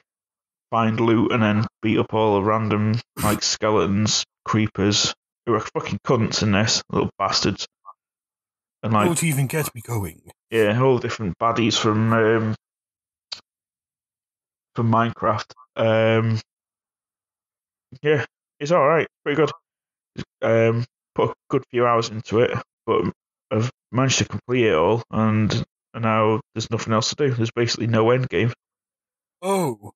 find loot and then beat up all the random like skeletons, creepers, who are fucking cunts in this, little bastards. And like, don't even get me going. Yeah, all different baddies from Minecraft. Yeah, it's alright, pretty good. Put a good few hours into it, but I've managed to complete it all, and now there's nothing else to do. There's basically no end game. Oh.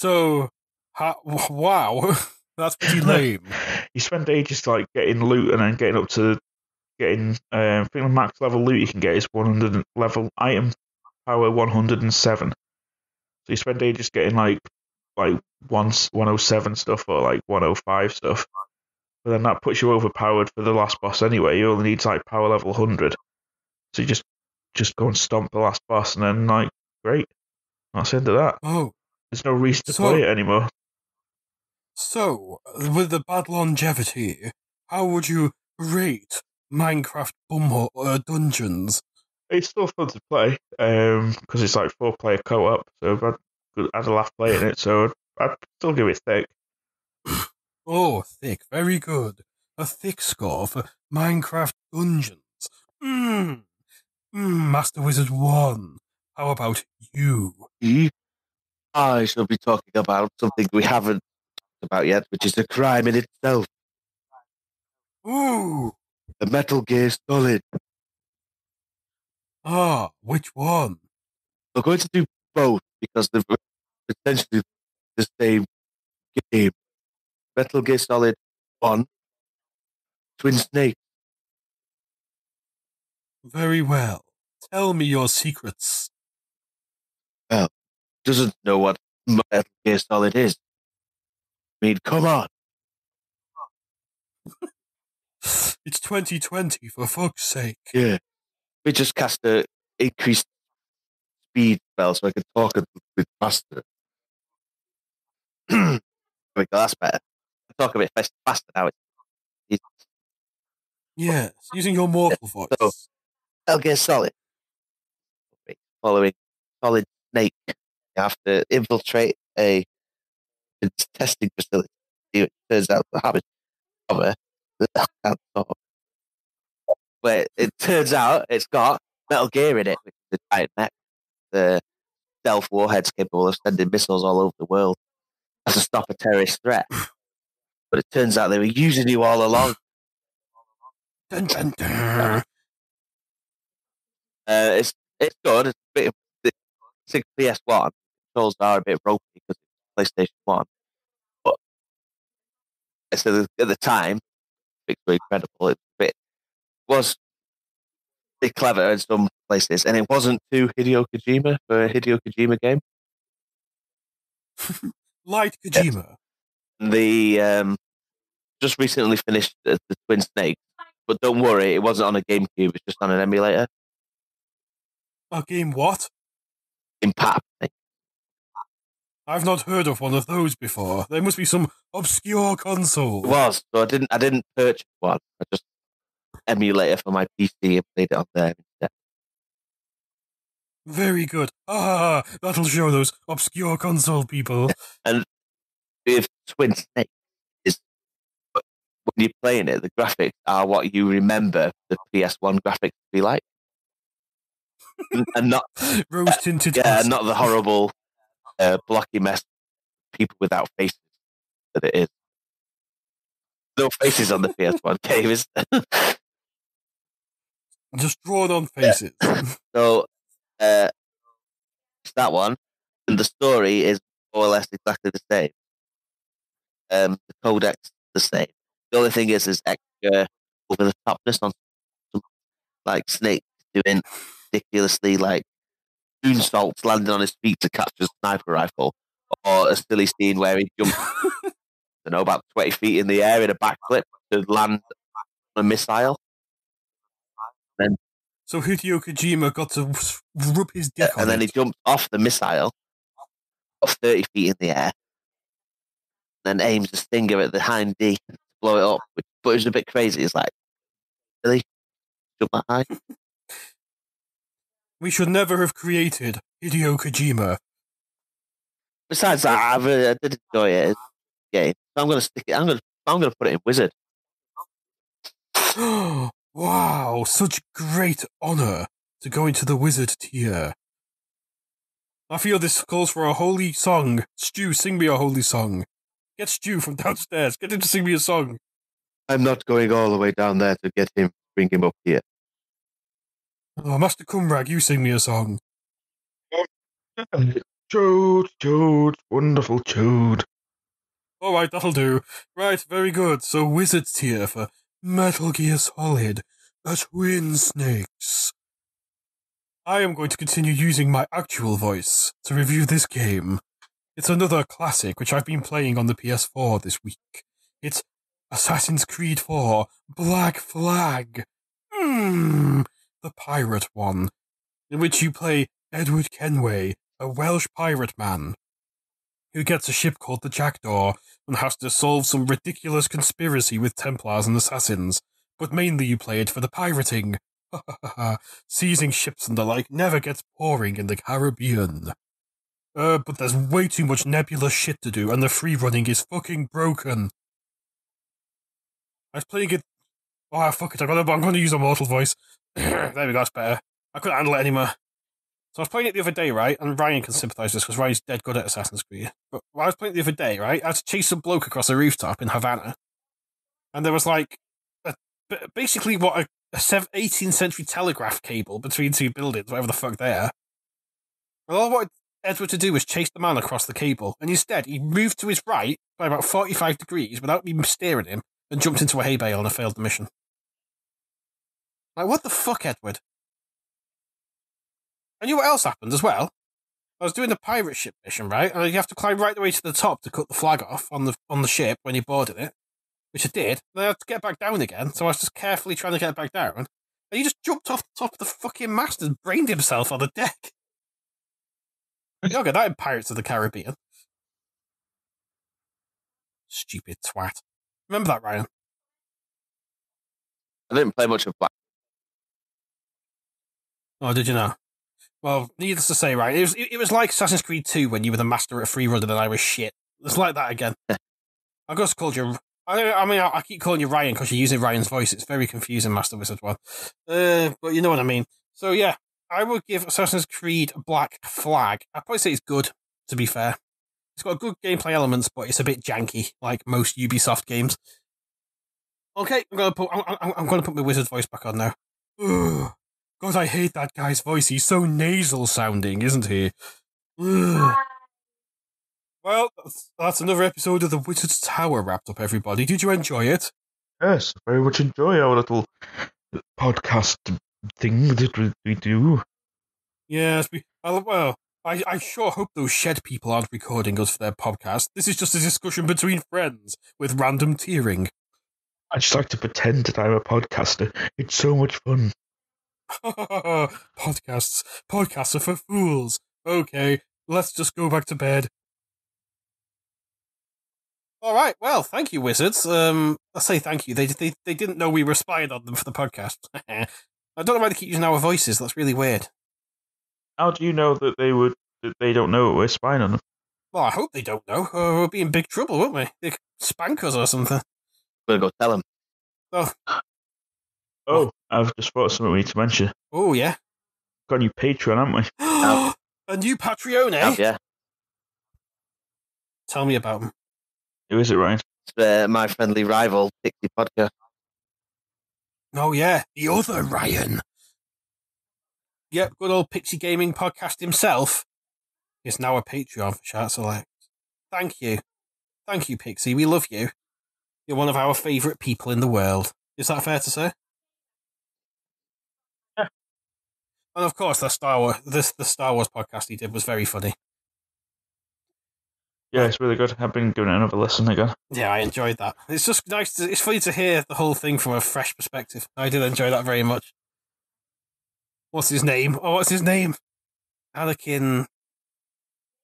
So, wow, that's pretty lame. You spend ages like getting loot and then getting up to getting, I think the max level loot you can get is 100 level item power 107. So you spend ages getting like 107 stuff or like 105 stuff. But then that puts you overpowered for the last boss anyway. You only need like power level 100. So you just go and stomp the last boss and then like, great. That's the end of that. Oh. There's no reason to play it anymore. So, with the bad longevity, how would you rate Minecraft Dungeons? It's still fun to play, because it's like 4-player co-op, so I'd had a laugh playing it, so I'd still give it thick. Oh, thick, very good. A thick score for Minecraft Dungeons. Master Wizard 1. How about you? I shall be talking about something we haven't talked about yet, which is a crime in itself. Ooh! The Metal Gear Solid. Ah, which one? We're going to do both because they're potentially the same game. Metal Gear Solid 1, Twin Snakes. Very well. Tell me your secrets. Well, doesn't know what Metal Gear Solid is. I mean, come on. It's 2020, for fuck's sake. Yeah. We just cast a increased speed spell so I can talk a bit faster. There we go, that's better. I talk a bit faster now. Yes, using your mortal voice. So, Metal Gear Solid. Following Solid Snake. You have to infiltrate a testing facility. It turns out the habit of a where it turns out it's got Metal Gear in it, which is the giant mech. The stealth warheads capable of sending missiles all over the world to stop a terrorist threat. But it turns out they were using you all along. Dun, dun, dun. It's good. It's a bit of PS1. Controls are a bit ropey because it's PlayStation 1. But at the time, it was incredible. It was a bit clever in some places, and it wasn't too Hideo Kojima for a Hideo Kojima game. Light Kojima. Yes. The just recently finished the Twin Snakes, but don't worry, it wasn't on a GameCube. It's just on an emulator. A game what? In PAP. I've not heard of one of those before. There must be some obscure console. It was, so I didn't purchase one. I just emulator for my PC and played it on there instead. Very good. Ah, that'll show those obscure console people. And with Twin Snakes, when you're playing it, the graphics are what you remember the PS1 graphics to be like. and not rose tinted. not the horrible blocky mess people without faces that it is. No faces on the PS1 game, is there? Just drawn on faces. So it's that one, and the story is more or less exactly the same. The codex is the same. The only thing is extra over the topness on some, like Snake doing ridiculously like moonsaults landing on his feet to catch a sniper rifle, or a silly scene where he jumps, about 20 feet in the air in a backflip to land on a missile. Then, so Hideo Kojima got to rub his dick on and then it. he jumped off the missile, off 30 feet in the air, then aims a stinger at the hind D to blow it up. But it was a bit crazy. It's like, really? Jump that high? We should never have created Hideo Kojima. Besides that, I did enjoy it. It's a game. So I'm going to stick it. I'm going to put it in Wizard. Wow, such great honor to go into the Wizard tier. I feel this calls for a holy song. Stu, sing me a holy song. Get Stu from downstairs. Get him to sing me a song. I'm not going all the way down there to get him, bring him up here. Oh, Master Cumrag, you sing me a song. Chode, wonderful Chode. All right, that'll do. Right, very good. So Wizard tier for Metal Gear Solid, the Twin Snakes. I am going to continue using my actual voice to review this game. It's another classic which I've been playing on the PS4 this week. It's Assassin's Creed 4 Black Flag. The pirate one, in which you play Edward Kenway, a Welsh pirate man, who gets a ship called the Jackdaw and has to solve some ridiculous conspiracy with Templars and Assassins, but mainly you play it for the pirating. Seizing ships and the like never gets boring in the Caribbean. But there's way too much nebulous shit to do, and the free running is fucking broken. I was playing it. Oh, fuck it, I'm going to use a mortal voice. There we go, that's better. I couldn't handle it anymore. So I was playing it the other day, right? And Ryan can sympathise with this, because Ryan's dead good at Assassin's Creed. But I was playing it the other day, right? I had to chase some bloke across a rooftop in Havana. And there was like, basically what a 18th century telegraph cable between two buildings, whatever the fuck they are. And all I wanted Edward to do was chase the man across the cable. And instead, he moved to his right by about 45 degrees without me staring at him and jumped into a hay bale and I failed the mission. Like, what the fuck, Edward? And you know what else happened as well? I was doing the pirate ship mission, right? And you have to climb right the way to the top to cut the flag off on the ship when you boarded it, which I did. Then I had to get back down again, so I was just carefully trying to get back down. And he just jumped off the top of the fucking mast and brained himself on the deck. You don't get that in Pirates of the Caribbean. Stupid twat. Remember that, Ryan? I didn't play much of Black. Oh, did you know? Well, needless to say, right, it was like Assassin's Creed 2 when you were the master at free running and I was shit. It's like that again. I just called you... I keep calling you Ryan because you're using Ryan's voice. It's very confusing, Master Wizard one. But you know what I mean. So yeah, I would give Assassin's Creed Black Flag. I'd probably say it's good, to be fair. It's got good gameplay elements, but it's a bit janky, like most Ubisoft games. Okay, I'm gonna put my wizard voice back on now. Ugh. God, I hate that guy's voice. He's so nasal sounding, isn't he? Ugh. Well, that's another episode of the Wizard's Tower wrapped up, everybody. Did you enjoy it? Yes, very much enjoy our little podcast thing that we do. Yes, I sure hope those shed people aren't recording us for their podcast. This is just a discussion between friends with random tearing. I just like to pretend that I'm a podcaster. It's so much fun. Podcasts are for fools. Okay, let's just go back to bed. All right, well, thank you, Wizards. I say thank you. They didn't know we were spying on them for the podcast. I don't know why they keep using our voices. That's really weird. How do you know that they don't know we're spying on them? Well, I hope they don't know. We'll be in big trouble, won't we? They could spank us or something. We'll go tell them. Oh, Oh, I've just thought of something we need to mention. Oh, yeah. got a new Patreon, haven't we? A new Patreon, eh? Yeah. Tell me about them. Who is it, Ryan? It's my friendly rival, Pixie Podcast. Oh, yeah. The other Ryan. Yep, good old Pixie Gaming Podcast himself is now a Patreon for Shart Select. Thank you. Thank you, Pixie. We love you. You're one of our favourite people in the world. Is that fair to say? Yeah. And of course, the Star Wars podcast he did was very funny. Yeah, it's really good. I've been giving it another listen again. Yeah, I enjoyed that. It's just nice. It's funny to hear the whole thing from a fresh perspective. I did enjoy that very much. What's his name? Oh, what's his name? Anakin.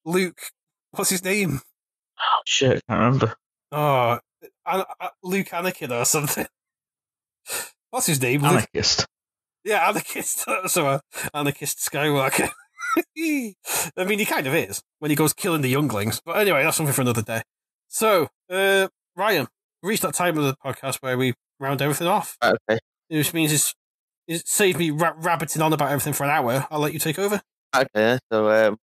Luke. What's his name? Oh, shit, I can't remember. Oh, Luke Anakin or something. What's his name? Anarchist. Yeah, Anarchist. So, Anarchist Skywalker. I mean, he kind of is when he goes killing the younglings. But anyway, that's something for another day. So, Ryan, we reached that time of the podcast where we round everything off. Okay. Which means it's saved me rabbiting on about everything for an hour. I'll let you take over. Okay, so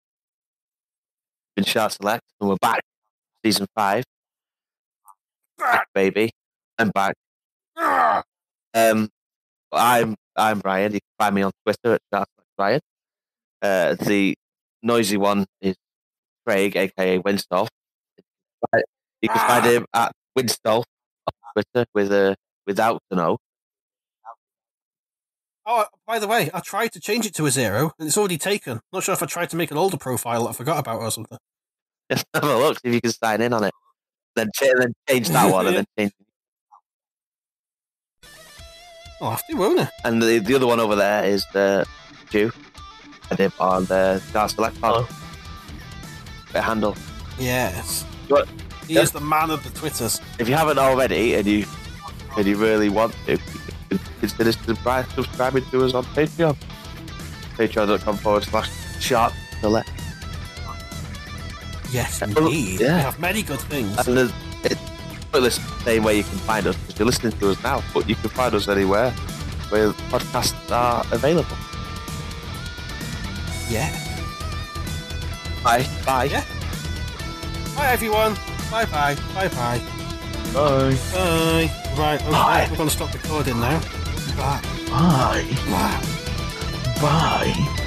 been Shart Select, and we're back. Season 5. Back, baby. I'm back. I'm Brian. You can find me on Twitter at Shart Select Brian. The noisy one is Craig, aka Winstolf. You can find him at Winstolf on Twitter without an O. Oh, by the way, I tried to change it to a 0, and it's already taken. Not sure if I tried to make an older profile that I forgot about or something. Just have a look, see if you can sign in on it. Then change that one, and then change. I'll have to, won't I? And the other one over there is Jew. I did on the Shart Select pod. Bit handle. Yes. He Yeah. is the man of the Twitters. If you haven't already, and you really want to, you can consider subscribing to us on Patreon. Patreon.com/Shart Select. Yes, indeed. Yeah. We have many good things. And it's the same way you can find us, because you're listening to us now, but you can find us anywhere where podcasts are available. Yeah. Bye. Bye. Yeah. Bye, everyone. Bye-bye. Bye-bye. Bye. Bye. Right, okay. Bye. We're going to stop recording now. Bye. Bye. Bye. Bye.